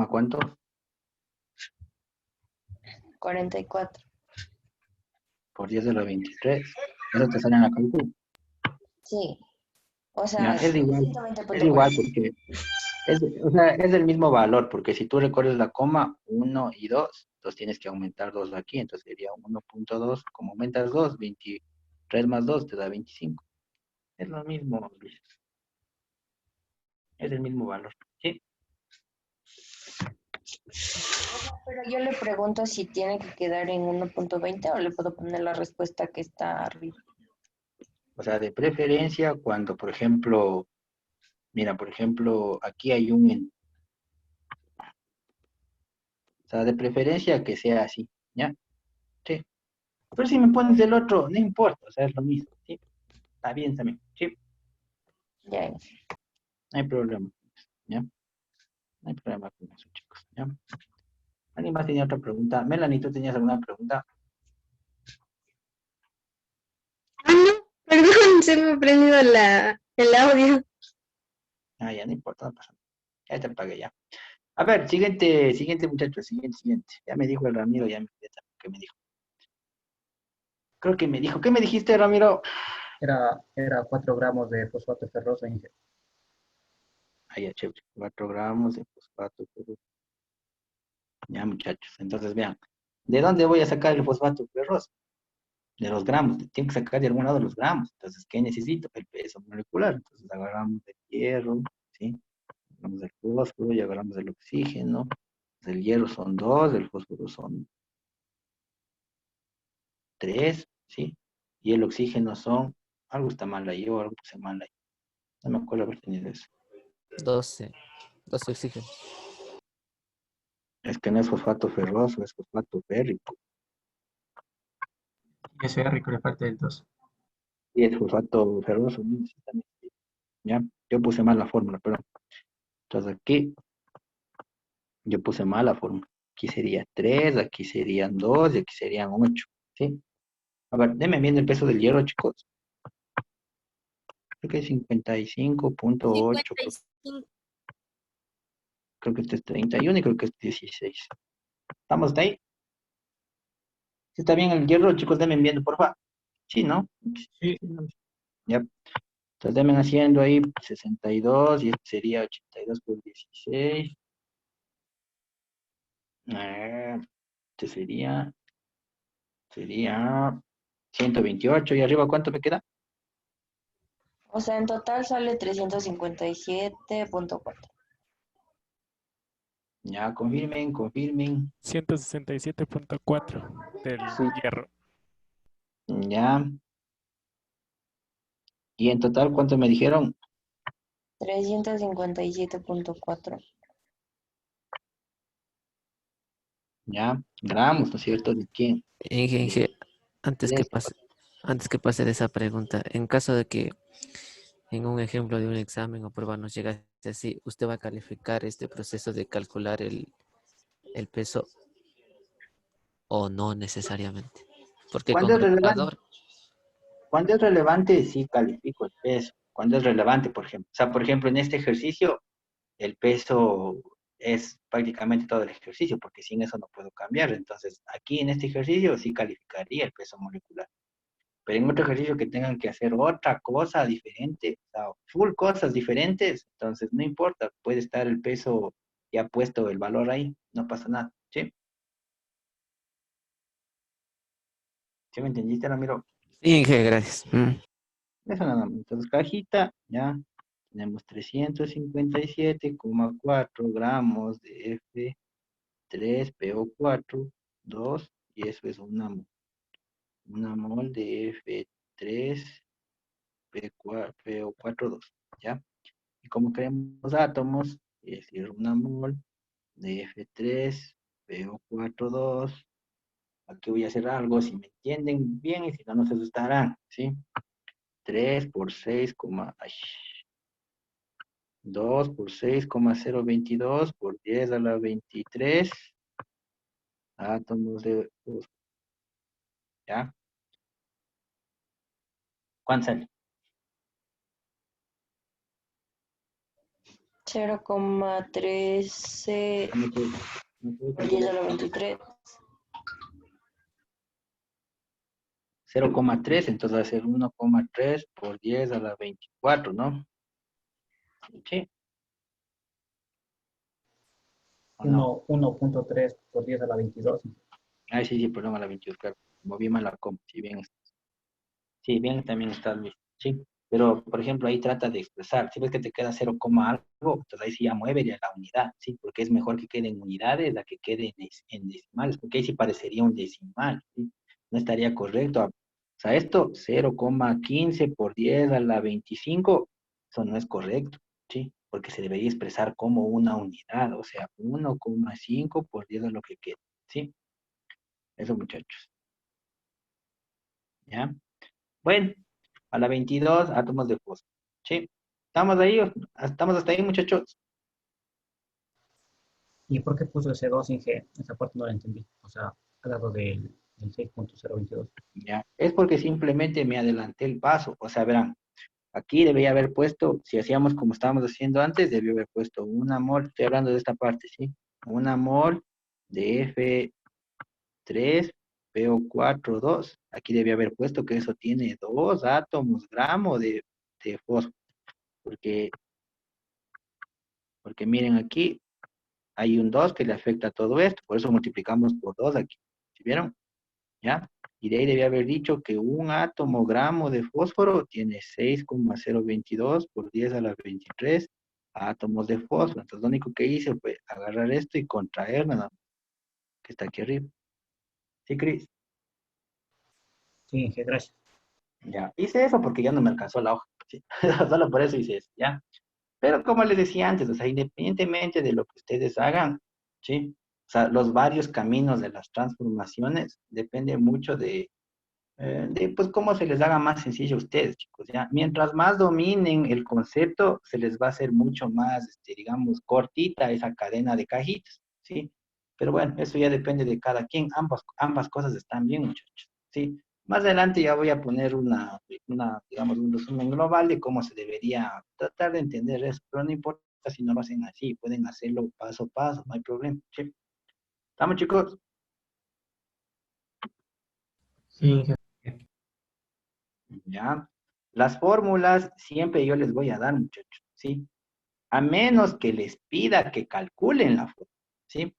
¿cuánto? 44. Por 10 de la 23. Eso te sale en la calculadora. Sí. O Ya, sea, es igual 120,44. porque o sea, es el mismo valor, porque si tú recorres la coma 1 y 2, entonces tienes que aumentar 2 aquí, entonces sería 1,2, como aumentas 2, 23 más 2 te da 25. Es lo mismo, Luis. Es el mismo valor, ¿sí? Pero yo le pregunto si tiene que quedar en 1,20 o le puedo poner la respuesta que está arriba. O sea, de preferencia cuando, por ejemplo, mira, por ejemplo, aquí hay un... O sea, de preferencia que sea así, ¿ya? Sí. Pero si me pones el otro, no importa, o sea, es lo mismo, ¿sí? Está bien también, ¿sí? Ya. No hay problema, ¿ya? No hay problema con eso, chicos, ¿ya? ¿Alguien más tenía otra pregunta? Melanie, ¿tú tenías alguna pregunta? Perdón, se me ha prendido el audio. Ah, ya no importa, no pasa nada. Ya te pagué ya. A ver, siguiente muchacho, siguiente. Ya me dijo el Ramiro, ya me ¿qué me dijo? Creo que me dijo. ¿Qué me dijiste, Ramiro? Era 4 gramos de fosfato ferroso, Inge. Ah, ya, chévere. 4 gramos de fosfato ferroso. Ya, muchachos. Entonces, vean. ¿De dónde voy a sacar el fosfato ferroso? de los gramos, tengo que sacar de algún lado los gramos. Entonces, ¿qué necesito? El peso molecular. Entonces, agarramos el hierro, ¿sí? Agarramos el fósforo y agarramos el oxígeno. Pues el hierro son 2, el fósforo son 3, ¿sí? Y el oxígeno son, algo está mal ahí o algo puse mal ahí. No me acuerdo haber tenido eso. 12 oxígenos. Es que no es fosfato ferroso, es fosfato férrico. Ese rico le falta el 2. Y es fosfato ferroso, ¿no? Sí, también. Ya, yo puse mal la fórmula, pero entonces aquí yo puse mal la fórmula. Aquí sería 3, aquí serían 2 y aquí serían 8, ¿sí? A ver, denme bien el peso del hierro, chicos. Creo que es 55.8. 55. Creo que este es 31 y creo que es 16. ¿Estamos de ahí? ¿Sí está bien el hierro, chicos? Denme viendo, por favor. Sí, ¿no? Sí. Ya. Entonces denme haciendo ahí 62 y este sería 82 por 16. Este sería 128. ¿Y arriba cuánto me queda? O sea, en total sale 357.4. Ya, confirmen. 167.4 del Sí. hierro. Ya. ¿Y en total cuánto me dijeron? 357.4. Ya, gramos, ¿no es cierto? ¿De quién? Inge, antes que pase de esa pregunta, en caso de que en un ejemplo de un examen o prueba nos llegase así, ¿usted va a calificar este proceso de calcular el peso o no necesariamente? Porque con ¿Cuándo es relevante? calculador, Cuando es relevante, sí califico el peso. Cuando es relevante, por ejemplo. O sea, por ejemplo, en este ejercicio, el peso es prácticamente todo el ejercicio, porque sin eso no puedo cambiar. Entonces, aquí en este ejercicio sí calificaría el peso molecular. Pero en otro ejercicio que tengan que hacer otra cosa diferente, o sea, full cosas diferentes, entonces no importa, puede estar el peso ya puesto el valor ahí, no pasa nada, ¿sí? ¿Sí me entendiste, Ramiro? Inge, gracias. Eso nada más. Entonces, cajita, ya tenemos 357,4 gramos de F3PO4, 2, y eso es una mol de F3PO4, 2, ¿ya? Y como queremos átomos, es decir, una mol de F3PO4, 2, aquí voy a hacer algo, si me entienden bien, y si no, no se asustarán, ¿sí? 3 por 6, 2 por 6,022 por 10 a la 23 átomos de fósforo. ¿Ya? ¿Cuánto sale? 0,13 por 10 a la 23. 0,3, entonces va a ser 1,3 por 10 a la 24, ¿no? Sí. ¿O no? 1.3 por 10 a la 22. Ay, sí, problema a la 22, claro. Moví mal la coma, si bien sí, bien también está Luis, sí. Pero, por ejemplo, ahí trata de expresar. Si ves que te queda 0, algo, entonces ahí sí ya muévele a la unidad, ¿sí? Porque es mejor que quede en unidades a que quede en decimales, porque ahí sí parecería un decimal, ¿sí? No estaría correcto. O sea, esto, 0,15 por 10 a la 25, eso no es correcto, ¿sí? Porque se debería expresar como una unidad, o sea, 1,5 por 10 a lo que quede, ¿sí? Eso, muchachos. ¿Ya? Bueno, a la 22 átomos de fósforo. ¿Sí? ¿Estamos ahí? ¿Estamos hasta ahí, muchachos? ¿Y por qué puso ese 2 sin G? Esa parte no la entendí. O sea, al lado del 6.022. Ya. Es porque simplemente me adelanté el paso. O sea, verán, aquí debería haber puesto, si hacíamos como estábamos haciendo antes, debió haber puesto una mol, estoy hablando de esta parte, ¿sí? Una mol de F3PO4, 2. Aquí debía haber puesto que eso tiene 2 átomos, gramos de fósforo. Porque miren aquí, hay un 2 que le afecta a todo esto, por eso multiplicamos por 2 aquí. ¿Sí vieron? ¿Ya? Y de ahí debía haber dicho que un átomo gramo de fósforo tiene 6,022 por 10 a la 23 átomos de fósforo. Entonces lo único que hice fue agarrar esto y contraer nada más, que está aquí arriba. ¿Sí, Cris? Sí, Inge, gracias. Ya, hice eso porque ya no me alcanzó la hoja. ¿Sí? Solo por eso hice eso, ¿ya? Pero como les decía antes, o sea, independientemente de lo que ustedes hagan, ¿sí? O sea, los varios caminos de las transformaciones depende mucho pues, cómo se les haga más sencillo a ustedes, chicos, ¿ya? Mientras más dominen el concepto, se les va a hacer mucho más, digamos, cortita esa cadena de cajitas, ¿sí? Pero bueno, eso ya depende de cada quien. Ambas cosas están bien, muchachos, ¿sí? Más adelante ya voy a poner digamos, un resumen global de cómo se debería tratar de entender eso, pero no importa si no lo hacen así, pueden hacerlo paso a paso, no hay problema, ¿sí? ¿Estamos, chicos? Sí, Inge. ¿Ya? Las fórmulas siempre yo les voy a dar, muchachos, ¿sí? A menos que les pida que calculen la fórmula, ¿sí? O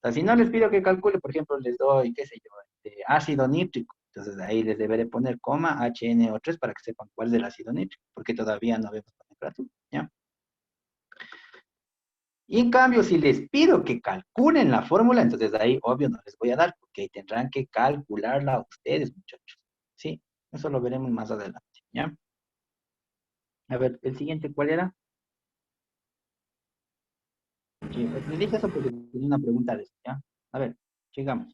sea, si no les pido que calcule, por ejemplo, les doy, qué sé yo, ácido nítrico. Entonces ahí les deberé poner coma HNO3 para que sepan cuál es el ácido nítrico, porque todavía no vemos la temperatura, ¿ya? Y en cambio, si les pido que calculen la fórmula, entonces ahí, obvio, no les voy a dar, porque ahí tendrán que calcularla ustedes, muchachos, ¿sí? Eso lo veremos más adelante, ¿ya? A ver, el siguiente, ¿cuál era? Sí, les dije eso porque tenía una pregunta de eso, ¿ya? A ver, sigamos.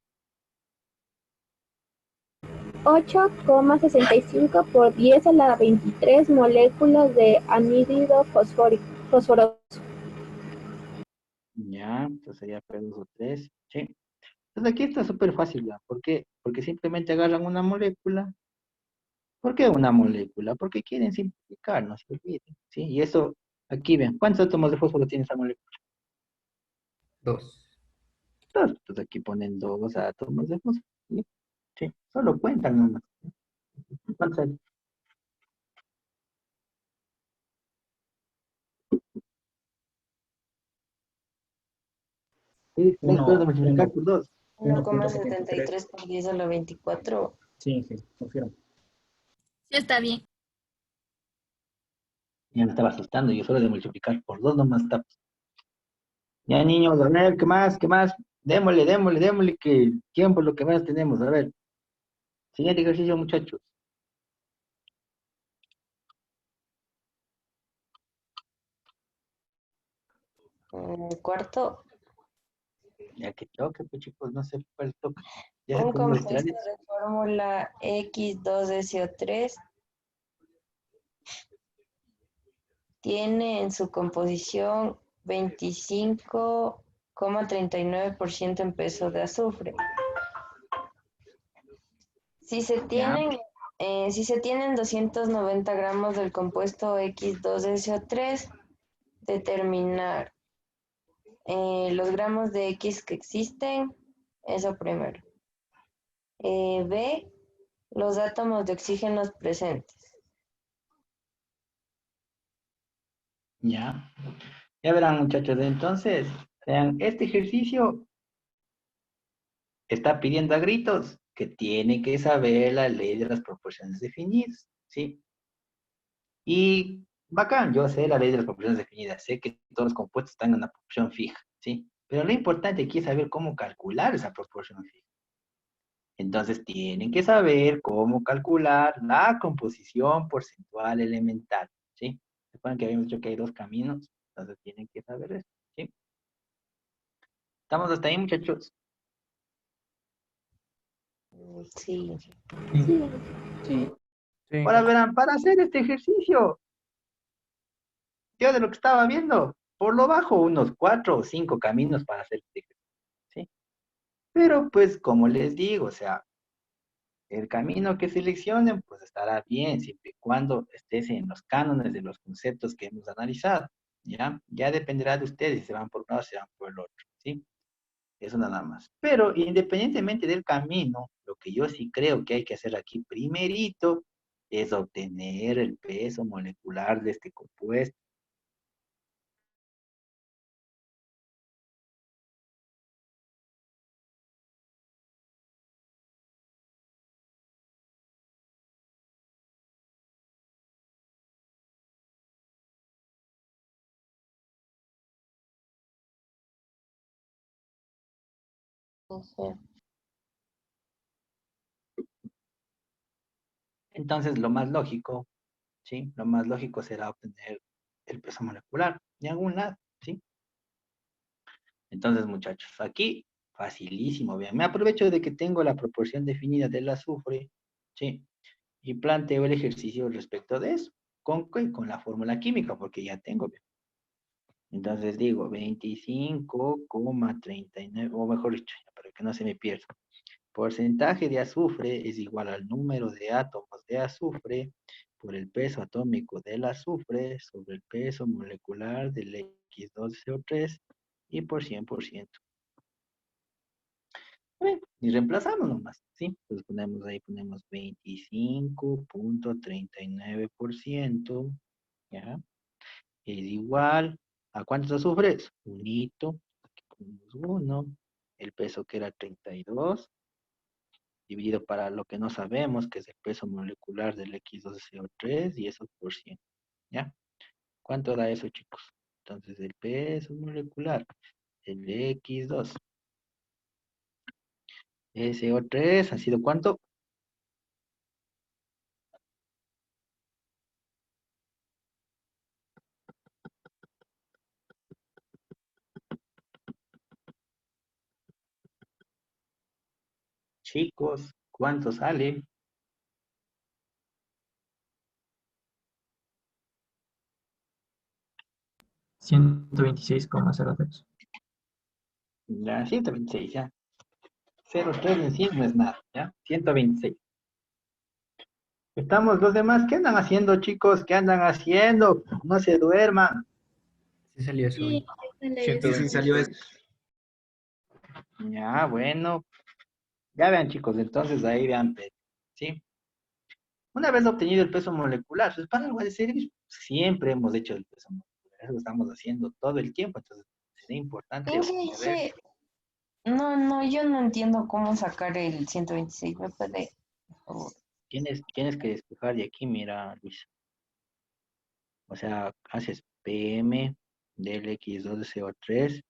8,65 por 10 a la 23 moléculas de anhídrido fosforoso. Ya, entonces sería P2O3, sí. Entonces aquí está súper fácil ya. ¿Por qué? Porque simplemente agarran una molécula. ¿Por qué una molécula? Porque quieren simplificar, no se olviden, ¿sí? Y eso, aquí ven, ¿cuántos átomos de fósforo tiene esa molécula? 2. Dos. Entonces aquí ponen dos átomos de fósforo, ¿sí? Sí, solo cuentan nomás. ¿Cuántos hay? Sí, después de Uno, multiplicar por dos. 1,73 1.73. por 10 a la 24. Sí, Inge, confirmo. Sí, está bien. Ya me estaba asustando, yo solo de multiplicar por dos nomás está. Ya, niños, a ver, ¿qué más? ¿Qué más? Démosle, que tiempo es lo que más tenemos. A ver, siguiente ejercicio, muchachos. Cuarto, Ya que toque, pues chicos, no sé cuál toca. Ya se un ponen los compuesto literales. de fórmula X2SO3 tiene en su composición 25,39% en peso de azufre. Si se Ya, tienen 290 gramos del compuesto X2SO3, determinar los gramos de X que existen, eso primero. B, los átomos de oxígeno presentes. ya. Ya verán, muchachos. Entonces, vean, este ejercicio está pidiendo a gritos que tiene que saber la ley de las proporciones definidas, ¿sí? Y bacán, yo sé la ley de las proporciones definidas, sé que todos los compuestos están en una proporción fija, ¿sí? Pero lo importante aquí es saber cómo calcular esa proporción fija. Entonces tienen que saber cómo calcular la composición porcentual elemental, ¿sí? Recuerden que habíamos dicho que hay dos caminos, entonces tienen que saber eso, ¿sí? ¿Estamos hasta ahí, muchachos? Sí. Sí. Sí. Sí, Ahora verán, para hacer este ejercicio, yo de lo que estaba viendo, por lo bajo unos 4 o 5 caminos para hacer este ejercicio, ¿sí? Pero pues como les digo, o sea, el camino que seleccionen pues estará bien siempre y cuando estés en los cánones de los conceptos que hemos analizado, ¿ya? Ya dependerá de ustedes si se van por uno o se van por el otro, ¿sí? Eso nada más. Pero independientemente del camino, lo que yo sí creo que hay que hacer aquí primerito es obtener el peso molecular de este compuesto. Entonces, lo más lógico, ¿sí? Lo más lógico será obtener el peso molecular de algún lado, ¿sí? Entonces, muchachos, aquí, facilísimo, vean. Me aprovecho de que tengo la proporción definida del azufre, ¿sí? Y planteo el ejercicio respecto de eso. ¿Con qué? Con la fórmula química, porque ya tengo, vean. Entonces digo 25,39, o mejor dicho, para que no se me pierda. Porcentaje de azufre es igual al número de átomos de azufre por el peso atómico del azufre sobre el peso molecular del X2CO3 y por 100%. Y reemplazamos nomás, ¿sí? Pues ponemos ahí, ponemos 25,39%, ¿ya? Es igual a ¿cuántos azufres? Unito, aquí ponemos 1, el peso que era 32, dividido para lo que no sabemos, que es el peso molecular del X2CO3, y eso por 100, ¿ya? ¿Cuánto da eso, chicos? Entonces, el peso molecular del X2 SO3 ha sido ¿cuánto? Chicos, ¿cuánto sale? $126,03. Ya, 126, ya. 0,3 en sí no es nada, ¿ya? 126. Estamos los demás, ¿qué andan haciendo, chicos? ¿Qué andan haciendo? No se duerman. Sí salió eso hoy. Sí, Sí salió eso. Ya, bueno. Ya vean, chicos, entonces ahí vean, ¿sí? Una vez obtenido el peso molecular, pues para algo de servir, siempre hemos hecho el peso molecular, eso estamos haciendo todo el tiempo, entonces sería importante obtener. No, yo no entiendo cómo sacar el 126. ¿Me puede, por favor? Tienes que despejar de aquí, mira, Luis. O sea, haces PM del X2CO3,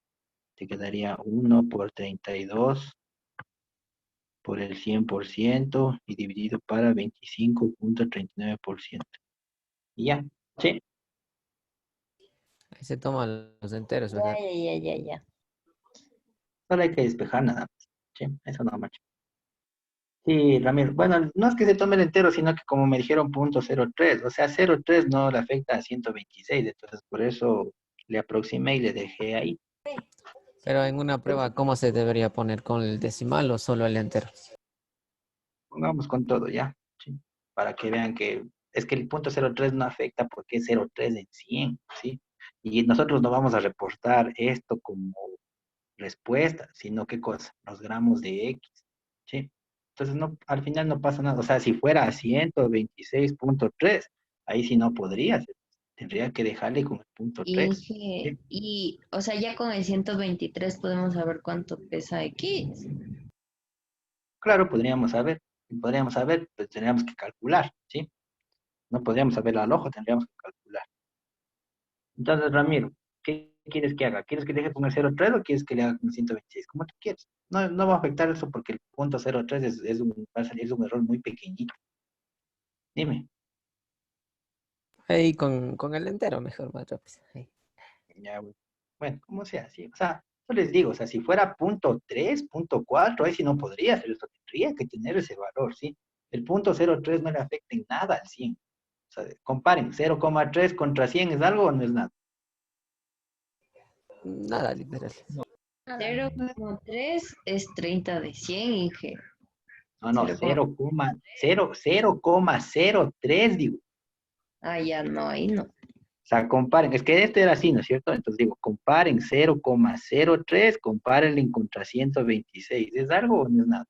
te quedaría 1 por 32 por el 100% y dividido para 25,39%. Y ya, sí. Ahí se toman los enteros, ¿verdad? Ya. Solo hay que despejar nada más. Sí, eso no más. Sí, Ramiro. Bueno, no es que se tome el entero, sino que como me dijeron .03, o sea, 0,3 no le afecta a 126, entonces por eso le aproximé y le dejé ahí. Pero en una prueba, ¿cómo se debería poner? ¿Con el decimal o solo el entero? Pongamos con todo ya, ¿sí? Para que vean que es que el .03 no afecta porque es 0,3 en 100, ¿sí? Y nosotros no vamos a reportar esto como respuesta, sino qué cosa, los gramos de X, ¿sí? Entonces, no, al final no pasa nada. O sea, si fuera a 126,3, ahí sí no podría ser. Tendría que dejarle con el punto 3. Inge, o sea, ya con el 123 podemos saber cuánto pesa X. Claro, podríamos saber, pues tendríamos que calcular, ¿sí? No podríamos saberlo al ojo, tendríamos que calcular. Entonces, Ramiro, ¿qué quieres que haga? ¿Quieres que deje con el 0,3 o quieres que le haga con el 126? Como tú quieres. No va a afectar eso porque el punto 0,3 va a salir un error muy pequeñito. Dime. Ahí con el entero mejor, más rápido. Ahí. Ya, bueno, como sea, sí. O sea, yo les digo, o sea, si fuera .3, .4, ahí sí no podría hacer esto, tendría que tener ese valor, ¿sí? El .03 no le afecta en nada al 100. O sea, comparen, 0,3 contra 100, ¿es algo o no es nada? Nada, literal. 0,3 es 30 de 100, Inge. No, 0,03, digo. Ya no, ahí no. O sea, comparen, es que este era así, ¿no es cierto? Entonces digo, comparen 0,03, compárenle contra 126. ¿Es algo o no es nada?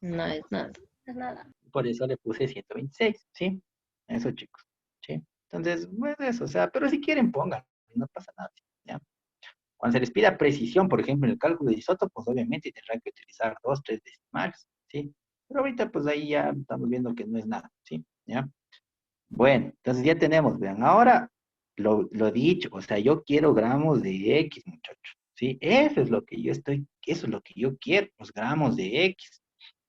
No es nada. Es nada. Por eso le puse 126, ¿sí? Eso, chicos, ¿sí? Entonces, pues eso, o sea, pero si quieren, pongan, no pasa nada, ¿ya? Cuando se les pida precisión, por ejemplo, en el cálculo de isótopos, obviamente tendrán que utilizar 2, 3 decimales, ¿sí? Pero ahorita, pues ahí ya estamos viendo que no es nada, ¿sí? ¿Ya? Bueno, entonces ya tenemos, vean, ahora lo dicho, o sea, yo quiero gramos de X, muchachos, ¿sí? Eso es lo que yo estoy porque eso es lo que yo quiero, los gramos de X.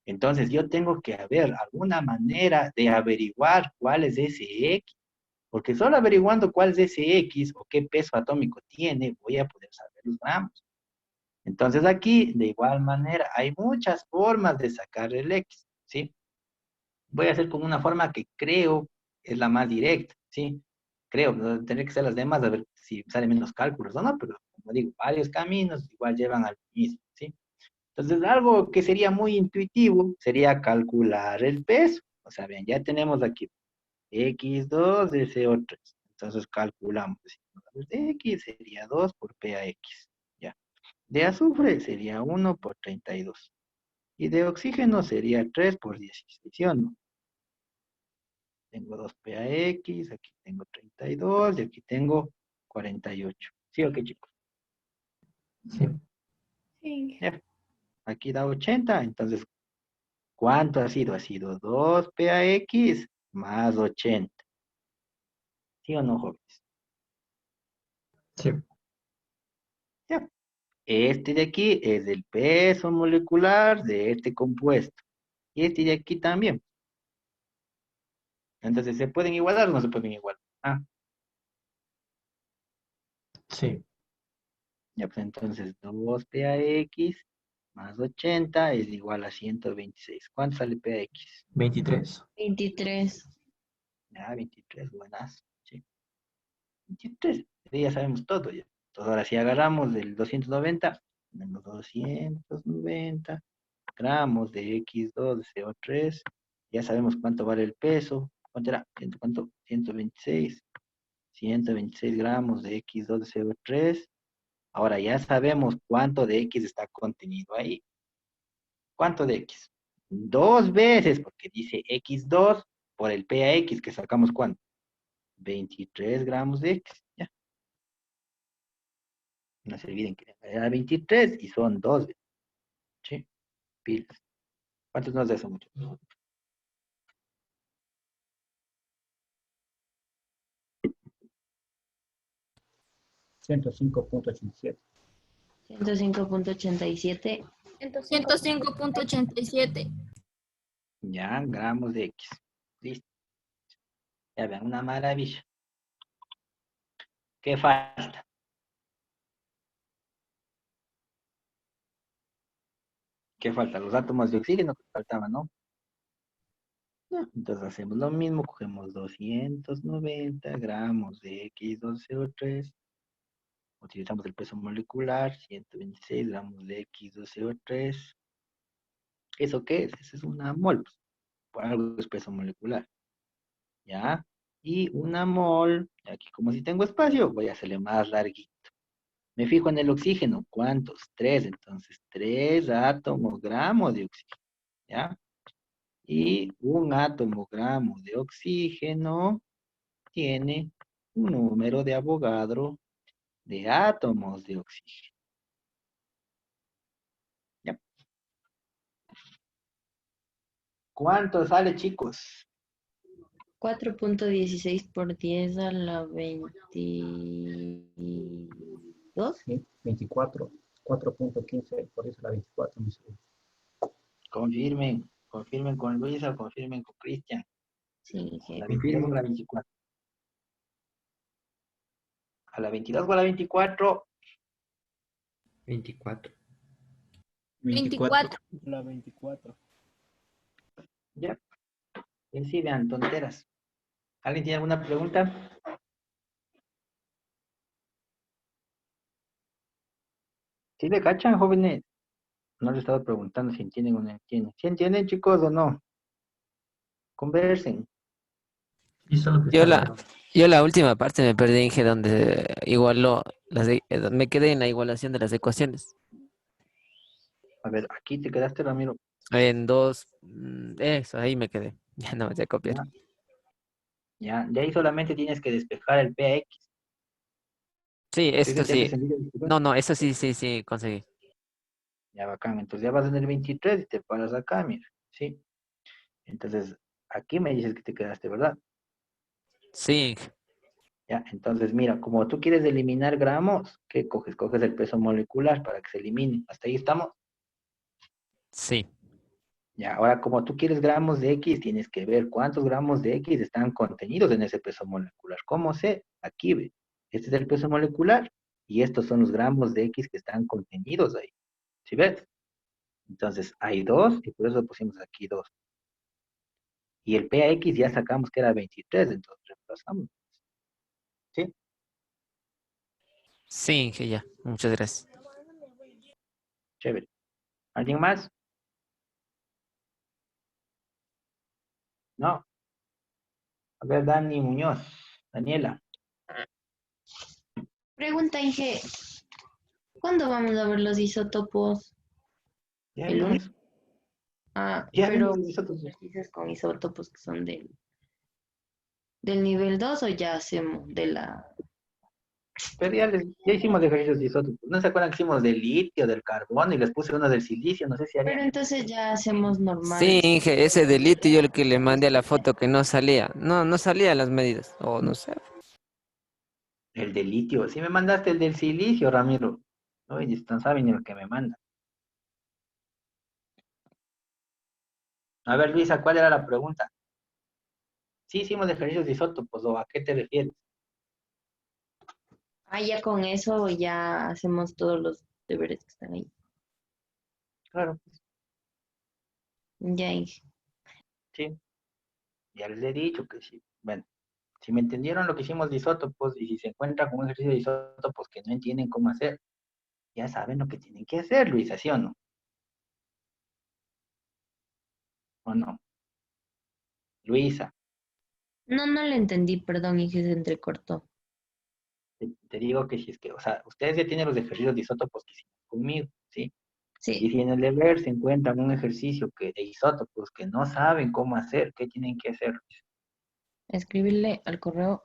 Entonces yo tengo que haber alguna manera de averiguar cuál es ese X, porque solo averiguando cuál es ese X o qué peso atómico tiene, voy a poder saber los gramos. Entonces aquí, de igual manera, hay muchas formas de sacar el X, ¿sí? Voy a hacer con una forma que creo es la más directa, ¿sí? Creo, ¿no? Tendré que ser las demás a ver si salen menos cálculos o no, pero como digo, varios caminos igual llevan al mismo, ¿sí? Entonces, algo que sería muy intuitivo sería calcular el peso. O sea, bien, ya tenemos aquí X2 de CO3. Entonces calculamos. De X sería 2 por PAX. Ya. De azufre sería 1 por 32. Y de oxígeno sería 3 por 16, ¿sí o no? Tengo 2 PAX, aquí tengo 32 y aquí tengo 48. ¿Sí o qué, chicos? Sí. Ya. Aquí da 80, entonces, ¿cuánto ha sido? Ha sido 2 PAX más 80. ¿Sí o no, jóvenes? Sí. Ya. Este de aquí es el peso molecular de este compuesto. Y este de aquí también. Entonces, ¿se pueden igualar o no se pueden igualar? Ah, Sí. ya pues entonces 2 PAX más 80 es igual a 126. ¿Cuánto sale PAX? 23. 23. Ya, 23, buenas. Sí. 23. Ya sabemos todo ya. Entonces, ahora si agarramos del 290, tenemos 290 gramos de X2 de CO3. Ya sabemos cuánto vale el peso. ¿Cuánto era? ¿Cuánto? 126. 126 gramos de X2 de CO3. Ahora ya sabemos cuánto de X está contenido ahí. ¿Cuánto de X? Dos veces, porque dice X2 por el PAX, que sacamos ¿cuánto? 23 gramos de X. Ya. No se olviden que era 23 y son 2. ¿Sí? Pilas. ¿Cuántos nos da eso, mucho? 105.87. 105.87. 105.87. Ya, gramos de X. Listo. Ya vean, una maravilla. ¿Qué falta? ¿Qué falta? Los átomos de oxígeno que faltaban, ¿no? Ya, entonces hacemos lo mismo, cogemos 290 gramos de X2CO3, utilizamos el peso molecular, 126 gramos de X2CO3. ¿Eso qué es? Eso es una mol, pues, por algo es peso molecular. ¿Ya? Y una mol, aquí como si tengo espacio, voy a hacerle más larguito. Me fijo en el oxígeno, ¿cuántos? 3, entonces 3 átomos gramos de oxígeno, ¿ya? Y un átomo gramo de oxígeno tiene un número de Avogadro de átomos de oxígeno. ¿Ya? ¿Cuánto sale, chicos? 4.16 por 10 a la 22. Sí, 24. 4.15 por 10 a la 24. No sé. Confirmen, confirmen con Luisa, confirmen con Cristian. Sí, ¿A la 22 o a la 24? ¿A la 22 o a la 24? 24. 24. La 24. Ya. Y sí, vean, tonteras. ¿Alguien tiene alguna pregunta? ¿Sí le cachan, jóvenes? No les he estado preguntando si entienden o no entienden. ¿Sí entienden, chicos, o no? Conversen. Yo la última parte me perdí, Inge, donde igualó, me quedé en la igualación de las ecuaciones. A ver, aquí te quedaste, Ramiro. En dos, eso, ahí me quedé. Ya no me sé copiar. Ya, de ahí solamente tienes que despejar el PX. Sí, ¿Sí esto se te hace sí. sentido? No, eso sí, conseguí. Ya, bacán. Entonces ya vas en el 23 y te paras acá, mira. ¿Sí? Entonces, aquí me dices que te quedaste, ¿verdad? Sí, Inge. Ya, entonces mira, como tú quieres eliminar gramos, ¿qué coges? Coges el peso molecular para que se elimine. ¿Hasta ahí estamos? Sí. Ya, ahora como tú quieres gramos de X, tienes que ver cuántos gramos de X están contenidos en ese peso molecular. ¿Cómo sé? Aquí ve. Este es el peso molecular y estos son los gramos de X que están contenidos ahí. ¿Sí ves? Entonces hay 2 y por eso pusimos aquí 2. Y el PAX ya sacamos que era 23, entonces reemplazamos. ¿Sí? Sí, Inge, ya. Muchas gracias. Chévere. ¿Alguien más? No. A ver, Dani Muñoz. Daniela. Pregunta, Inge, ¿cuándo vamos a ver los isótopos? Ya ¿El lunes? vimos. Ah, Ya pero vimos los isótopos. ejercicios con isótopos que son del nivel 2 o ya hacemos de la... Pero ya hicimos ejercicios de isótopos. ¿No se acuerdan que hicimos del litio, del carbono y les puse uno del silicio? No sé si Pero harían. entonces ya hacemos normal. Sí, Inge, ese delito yo el que le mandé la foto que no salía. No salía las medidas. O no sé. El del litio. Sí me mandaste el del silicio, Ramiro. No, y no saben ni lo que me manda. A ver, Luisa, ¿cuál era la pregunta? Sí hicimos ejercicios de isótopos, ¿o a qué te refieres? Ah, ya con eso ya hacemos todos los deberes que están ahí. Claro, Ya, Inge. sí. Ya les he dicho que sí. Bueno, si me entendieron lo que hicimos de isótopos y si se encuentran con un ejercicio de isótopos que no entienden cómo hacer, ya saben lo que tienen que hacer, Luisa, ¿sí o no? ¿O no? Luisa, No le entendí, perdón, Inge, se entrecortó. te digo que si es que, o sea, ustedes ya tienen los ejercicios de isótopos que hicimos conmigo, ¿sí? Sí. Y si en el deber se encuentran un ejercicio de isótopos que no saben cómo hacer, ¿qué tienen que hacer? Escribirle al correo.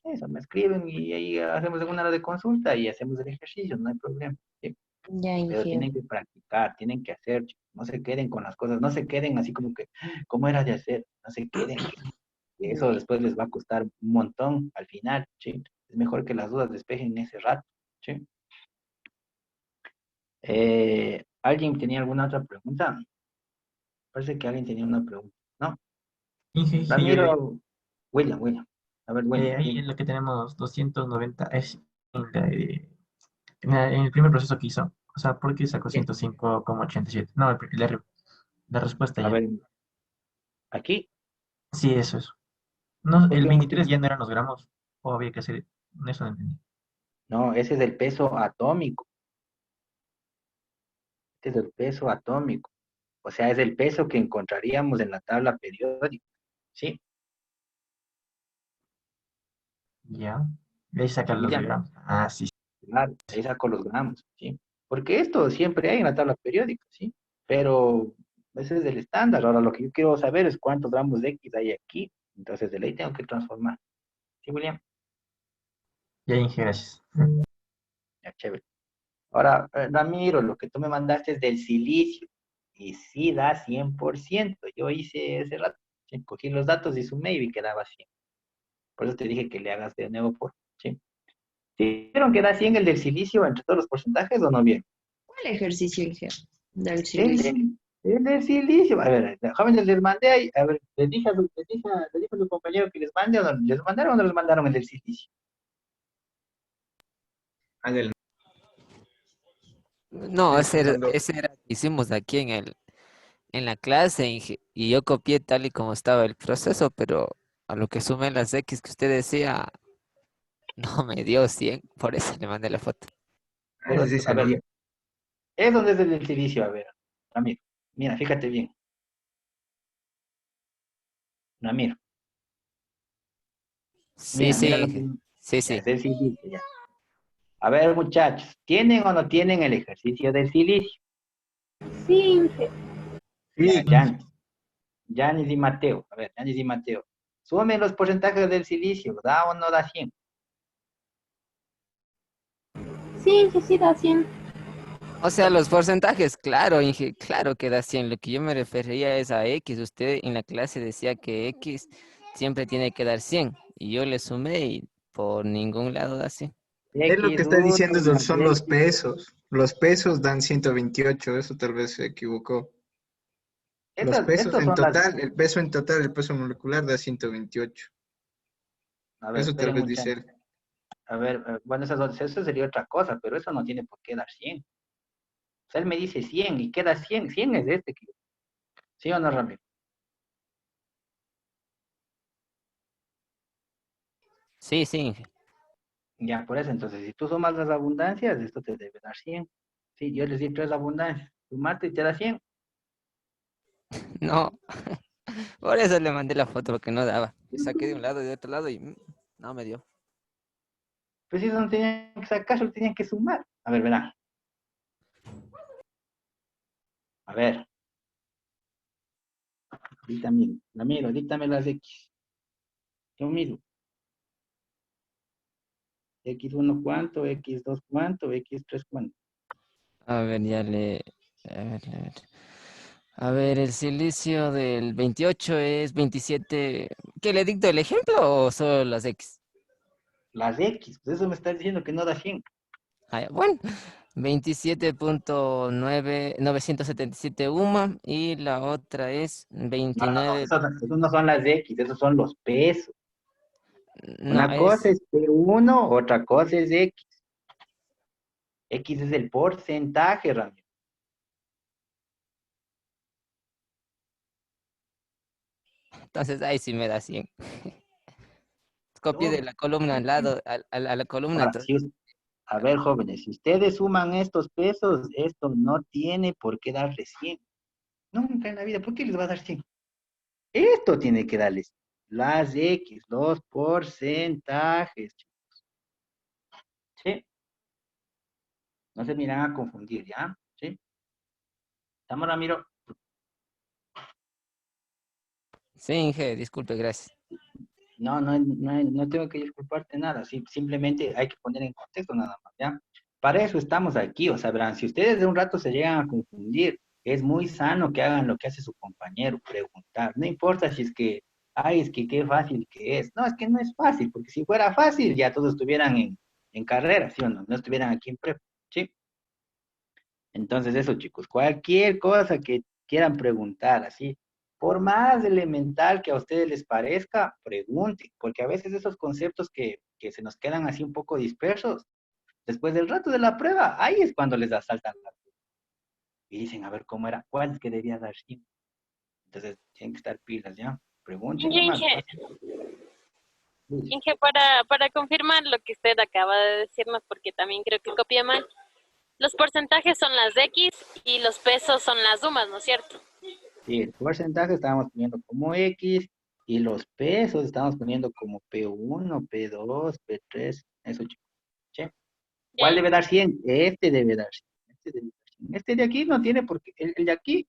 Eso, me escriben y ahí hacemos una hora de consulta y hacemos el ejercicio, no hay problema, ¿sí? Ya, Pero Inge. tienen que practicar, tienen que hacer, no se queden con las cosas, no se queden así como que, ¿cómo era de hacer? No se queden, que eso después les va a costar un montón al final, ¿sí? Es mejor que las dudas despejen ese rato, ¿sí? ¿Alguien tenía alguna otra pregunta? Parece que alguien tenía una pregunta, ¿no? Inge, Ramiro, William. A ver, William, ahí dime. en lo que tenemos 290 es en el primer proceso que hizo. O sea, ¿por qué sacó 105,87? No, la respuesta A ya. ver, aquí, Sí, eso es. No, ¿por el qué motivo? 23 ya no eran los gramos. O había que hacer. Eso no entendí. No, ese es el peso atómico. Este es el peso atómico. O sea, es el peso que encontraríamos en la tabla periódica. ¿Sí? Ya. Y ahí sacan los de William, gramos. Ah, sí. claro, ahí saco los gramos, ¿sí? Porque esto siempre hay en la tabla periódica, ¿sí? Pero ese es el estándar. Ahora lo que yo quiero saber es cuántos gramos de X hay aquí. Entonces de ley tengo que transformar. ¿Sí, William? Ya, Inge, gracias. Ya, chévere. Ahora, Ramiro, lo que tú me mandaste es del silicio. Y sí da 100%. Yo hice ese rato. ¿Sí? Cogí los datos y sumé y vi que daba 100. Por eso te dije que le hagas de nuevo por. ¿Sí? ¿Sí vieron que da 100 el del silicio entre todos los porcentajes o no bien? ¿Cuál ejercicio, Inge? Del El silicio. del silicio. A ver, jóvenes, les mandé ahí. A ver, les dije a su compañero que les mande o no. ¿Les mandaron o no les mandaron el del silicio? Ángel, No, estoy escuchando. ese era que hicimos aquí en la clase, Inge, y yo copié tal y como estaba el proceso, pero a lo que sumé las X que usted decía, no me dio 100, por eso le mandé la foto. Pero, Ese sí a ver, sabía. es donde es el del silicio. A ver, Ramiro. Mira, fíjate bien. Ramiro. Sí, Mira, sí, mira lo que Inge. Sí, ya sí. es el silicio, ya. A ver, muchachos, ¿tienen o no tienen el ejercicio del silicio? Sí, Inge. Ya, Yanis y Mateo. A ver, Yanis y Mateo. Sumen los porcentajes del silicio. ¿Da o no da 100? Sí, Inge, sí da 100. O sea, los porcentajes, claro, Inge, claro que da 100. Lo que yo me refería es a X. Usted en la clase decía que X siempre tiene que dar 100. Y yo le sumé y por ningún lado da 100. Es lo que está X1 diciendo más son los X. pesos. Los pesos dan 128, eso tal vez se equivocó. Los pesos Estos en son las... total, el peso molecular da 128. A ver, Eso tal esperen vez muchachos. dice él. A ver, bueno, eso sería otra cosa, pero eso no tiene por qué dar 100. O sea, él me dice 100 y queda 100. 100 es este. ¿Sí o no, Ramiro? Sí, sí. Ya, por eso, entonces, si tú sumas las abundancias, esto te debe dar 100. Sí, yo les di 3 abundancias. Sumaste y te da 100. No. Por eso le mandé la foto porque no daba. Le saqué de un lado y de otro lado y no me dio. Pues eso no tenían que sacar, solo tenían que sumar. A ver, verán. A ver. Díctame, Ramiro, díctame las X. Yo miro. X1 cuánto, X2 cuánto, X3 cuánto. A ver, ya le... A ver, a ver. A ver, el silicio del 28 es 27. ¿Qué le dicto el ejemplo o solo las X? Las X, pues eso me está diciendo que no da 100. Ah, ya, bueno, 27.977 UMA y la otra es No, 29. esos no son las X, esos son los pesos. No, Una cosa es P1, otra cosa es X. X es el porcentaje, Ramiro. entonces ahí sí me da 100. Copie de la columna al lado, a la columna, Ahora, entonces. a ver, jóvenes, si ustedes suman estos pesos, esto no tiene por qué darles 100. Nunca en la vida, ¿por qué les va a dar 100? Esto tiene que darles las X, los porcentajes. ¿Sí? No se miran a confundir, ¿ya? ¿Sí? ¿Estamos, Ramiro? Sí, Inge, disculpe, gracias. No tengo que disculparte nada, simplemente hay que poner en contexto nada más, ¿ya? Para eso estamos aquí, o sea, verán, si ustedes de un rato se llegan a confundir, es muy sano que hagan lo que hace su compañero, preguntar, no importa si es que, ay, es que qué fácil que es, no, es que no es fácil, porque si fuera fácil ya todos estuvieran en carrera, ¿sí o no? No estuvieran aquí en prepa, ¿sí? Entonces eso, chicos, cualquier cosa que quieran preguntar, así, por más elemental que a ustedes les parezca, pregunten, porque a veces esos conceptos que se nos quedan así un poco dispersos, después del rato de la prueba, ahí es cuando les asaltan la duda. Y dicen, a ver, ¿cómo era? ¿Cuál es que debía dar sí? Entonces, tienen que estar pilas, ¿ya? Pregunten nomás. Inge, para confirmar lo que usted acaba de decirnos, porque también creo que copié mal, los porcentajes son las X y los pesos son las sumas, ¿no es cierto? Sí, el porcentaje estábamos poniendo como X y los pesos estábamos poniendo como P1, P2, P3, eso, chicos. ¿Sí? ¿Cuál debe dar 100? Este debe dar 100. Este debe dar 100. Este de aquí no tiene por qué, el de aquí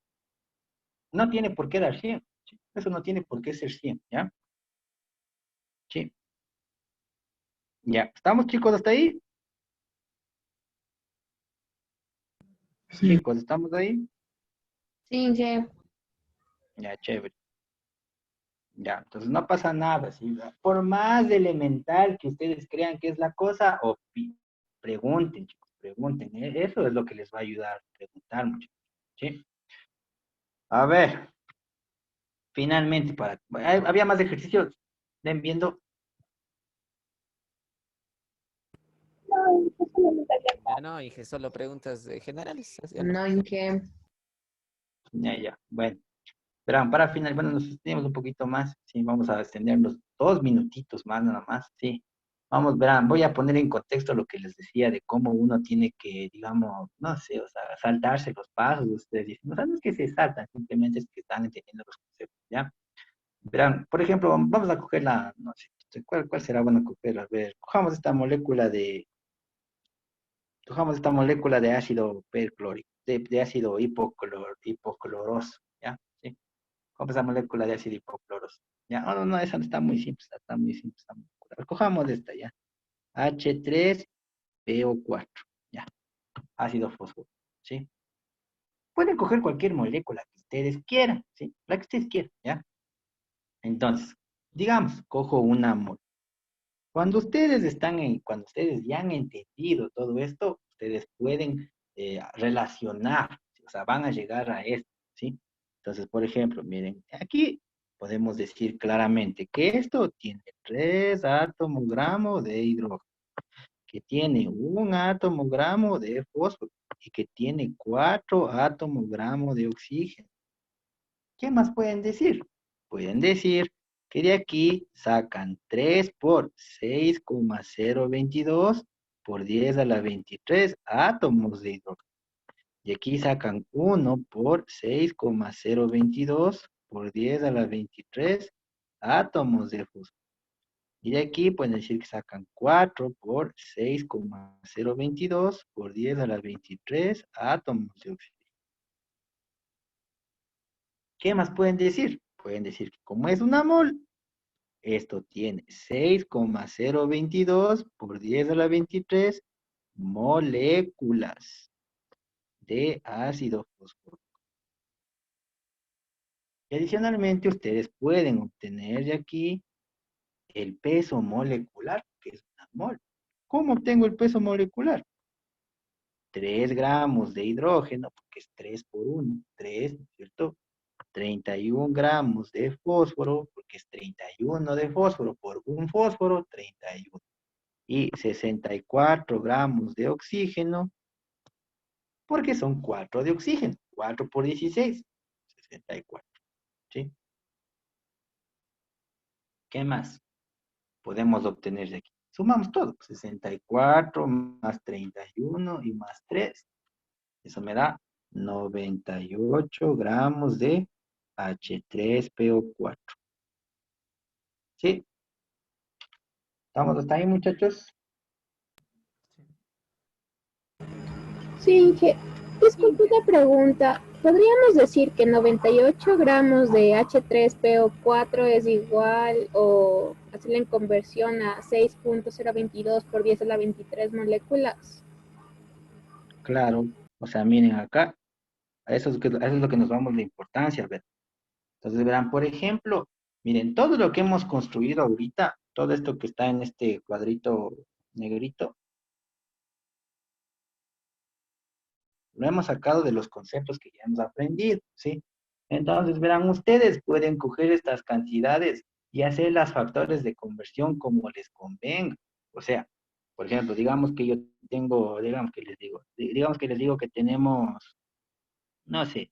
no tiene por qué dar 100. ¿Sí? Eso no tiene por qué ser 100, ¿ya? Sí. Ya, ¿estamos chicos hasta ahí? Sí. Chicos, ¿estamos ahí? Sí, sí. Ya, chévere. Ya, entonces no pasa nada. ¿Sí? Por más elemental que ustedes crean que es la cosa, pregunten, chicos, pregunten. Eso es lo que les va a ayudar a preguntar mucho. ¿Sí? A ver, finalmente, había más ejercicios. Ven viendo. Ya no, Inge, solo preguntas generales. ¿Sí o No, Inge. Ya. Bueno, verán, para final, bueno, nos extendemos un poquito más. Sí, vamos a extendernos 2 minutitos más, nada más. Sí. Vamos, verán, voy a poner en contexto lo que les decía de cómo uno tiene que, digamos, no sé, o sea, saltarse los pasos. Ustedes dicen, o sea, no es que se saltan, simplemente es que están entendiendo los conceptos, ¿ya? Verán, por ejemplo, vamos a coger no sé, ¿cuál será bueno coger? A ver, cojamos esta molécula de ácido perclórico, de ácido hipocloroso, ¿ya? ¿Sí? Cojamos esa molécula de ácido hipocloroso, ¿ya? No, esa está muy simple, está muy simple. Cojamos esta, ¿ya? H3PO4, ¿ya? Ácido fosfórico, ¿sí? Pueden coger cualquier molécula que ustedes quieran, ¿sí? La que ustedes quieran, ¿ya? Entonces, digamos, cojo una Cuando ustedes ya han entendido todo esto, ustedes pueden relacionar, o sea, van a llegar a esto, ¿sí? Entonces, por ejemplo, miren, aquí podemos decir claramente que esto tiene 3 átomos gramos de hidrógeno, que tiene 1 átomo gramo de fósforo y que tiene 4 átomos gramos de oxígeno. ¿Qué más pueden decir? Pueden decir que de aquí sacan 3 por 6,022 por 10 a la 23 átomos de hidrógeno. Y aquí sacan 1 por 6,022 por 10 a la 23 átomos de fósforo. Y de aquí pueden decir que sacan 4 por 6,022 por 10 a la 23 átomos de oxígeno. ¿Qué más pueden decir? Pueden decir que como es una mol, esto tiene 6,022 por 10 a la 23 moléculas de ácido fosfórico. Y adicionalmente ustedes pueden obtener de aquí el peso molecular, que es una mol. ¿Cómo obtengo el peso molecular? 3 gramos de hidrógeno, porque es 3 por 1, 3, ¿cierto? 31 gramos de fósforo, porque es 31 de fósforo por un fósforo, 31. Y 64 gramos de oxígeno, porque son 4 de oxígeno. 4 por 16, 64. ¿Sí? ¿Qué más podemos obtener de aquí? Sumamos todo. 64 más 31 y más 3. Eso me da 98 gramos de H3PO4. ¿Sí? ¿Estamos hasta ahí, muchachos? Sí, Inge. Disculpe una pregunta. ¿Podríamos decir que 98 gramos de H3PO4 es igual o hacerle en conversión a 6,022 por 10 a la 23 moléculas? Claro. O sea, miren acá. A eso es lo que nos vamos de importancia, ¿ver? Entonces, verán, por ejemplo, miren, todo lo que hemos construido ahorita, todo esto que está en este cuadrito negrito, lo hemos sacado de los conceptos que ya hemos aprendido, ¿sí? Entonces, verán, ustedes pueden coger estas cantidades y hacer las factores de conversión como les convenga. O sea, por ejemplo, digamos que yo tengo, digamos que les digo que tenemos, no sé,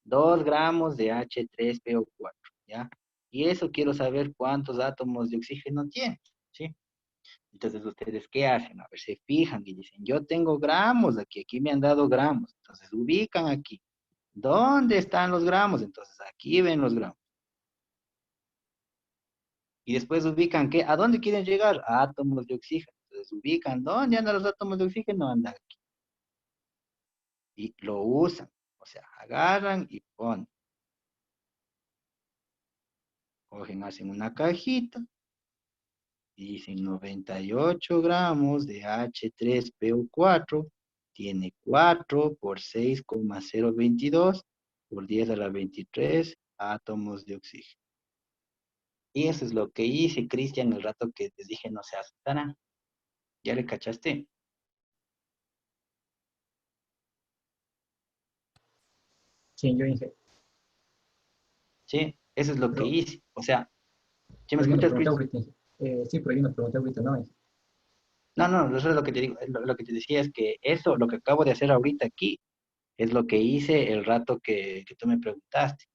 2 gramos de H3PO4, ¿ya? Y eso quiero saber cuántos átomos de oxígeno tiene, ¿sí? Entonces, ¿ustedes qué hacen? A ver, se fijan y dicen, yo tengo gramos aquí me han dado gramos. Entonces, ubican aquí. ¿Dónde están los gramos? Entonces, aquí ven los gramos. Y después ubican, ¿qué? ¿A dónde quieren llegar? A átomos de oxígeno. Entonces, ubican, ¿dónde andan los átomos de oxígeno? Andan aquí. Y lo usan. O sea, agarran y ponen. Cogen, hacen una cajita. Y dicen 98 gramos de H3PO4 tiene 4 por 6,022 por 10 a la 23 átomos de oxígeno. Y eso es lo que hice, Cristian, el rato que les dije no se asustaran. ¿Ya le cachaste? Sí, yo dije. Sí, eso es lo que hice. O sea, ¿sí me Pero yo no escuchas, pregunté Cristian? ahorita. Sí, pero yo no pregunté ahorita, no. No, eso es lo que te digo. Lo que te decía es que eso, lo que acabo de hacer ahorita aquí, es lo que hice el rato que tú me preguntaste.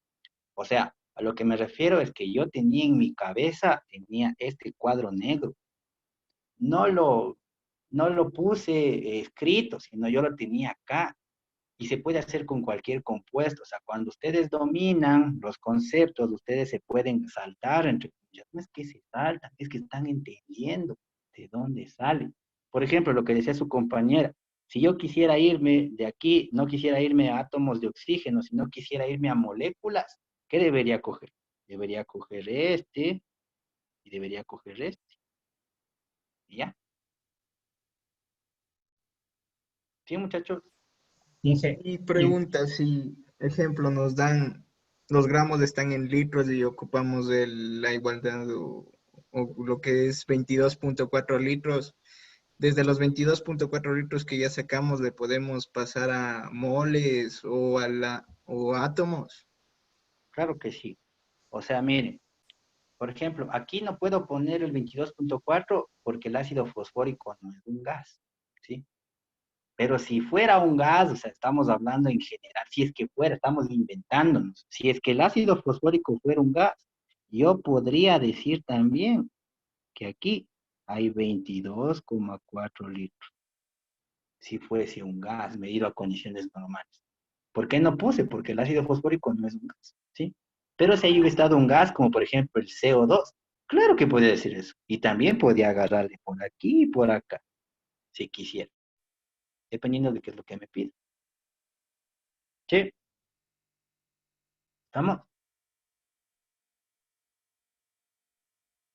O sea, a lo que me refiero es que yo tenía en mi cabeza, tenía este cuadro negro. No lo puse escrito, sino yo lo tenía acá. Y se puede hacer con cualquier compuesto. O sea, cuando ustedes dominan los conceptos, ustedes se pueden saltar entre comillas. No es que se saltan, es que están entendiendo de dónde salen. Por ejemplo, lo que decía su compañera. Si yo quisiera irme de aquí, no quisiera irme a átomos de oxígeno, sino quisiera irme a moléculas, ¿qué debería coger? Debería coger este y debería coger este. ¿Y ya? ¿Sí, muchachos? Y pregunta si, ejemplo, nos dan, los gramos están en litros y ocupamos la igualdad o lo que es 22.4 litros. Desde los 22.4 litros que ya sacamos, le podemos pasar a moles o o átomos. Claro que sí. O sea, miren, por ejemplo, aquí no puedo poner el 22.4 porque el ácido fosfórico no es un gas, ¿sí? Pero si fuera un gas, o sea, estamos hablando en general, si es que fuera, estamos inventándonos. Si es que el ácido fosfórico fuera un gas, yo podría decir también que aquí hay 22,4 litros, si fuese un gas medido a condiciones normales. ¿Por qué no puse? Porque el ácido fosfórico no es un gas, ¿sí? Pero si hubiera estado un gas, como por ejemplo el CO2, claro que podría decir eso. Y también podría agarrarle por aquí y por acá, si quisiera, dependiendo de qué es lo que me pide. ¿Sí? ¿Estamos?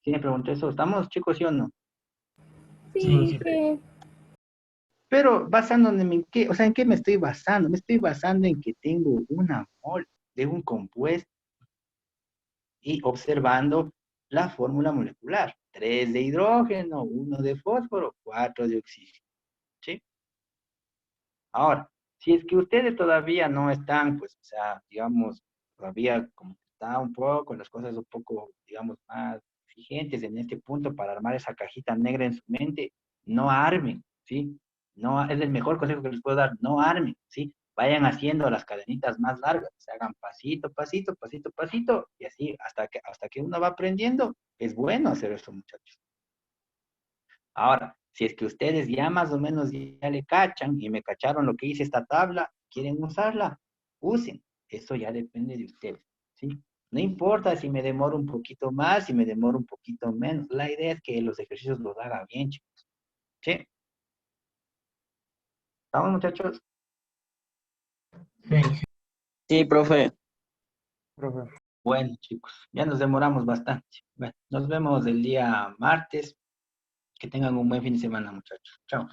¿Sí me preguntó eso? ¿Estamos, chicos, sí o no? Sí, que Pero basándome en qué, o sea, ¿en qué me estoy basando? Me estoy basando en que tengo una mol de un compuesto y observando la fórmula molecular. 3 de hidrógeno, 1 de fósforo, 4 de oxígeno. ¿Sí? Ahora, si es que ustedes todavía no están, pues, o sea, digamos, todavía como que está un poco, las cosas un poco, digamos, más exigentes en este punto para armar esa cajita negra en su mente, no armen, ¿sí? No, es el mejor consejo que les puedo dar, no armen, ¿sí? Vayan haciendo las cadenitas más largas, se hagan pasito, pasito, pasito, pasito, y así hasta que uno va aprendiendo, es bueno hacer eso, muchachos. Ahora, si es que ustedes ya más o menos ya le cachan y me cacharon lo que hice esta tabla, quieren usarla, usen. Eso ya depende de ustedes, ¿sí? No importa si me demoro un poquito más, si me demoro un poquito menos. La idea es que los ejercicios los haga bien, chicos. ¿Sí? ¿Estamos, muchachos? Sí, profe. Bueno, chicos, ya nos demoramos bastante. Bueno, nos vemos el día martes. Que tengan un buen fin de semana, muchachos. Chao.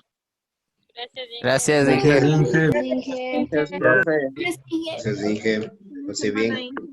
Gracias, Inge. Gracias, Gracias, Inge. Inge. Gracias, profe. Gracias, Inge. Pase bien.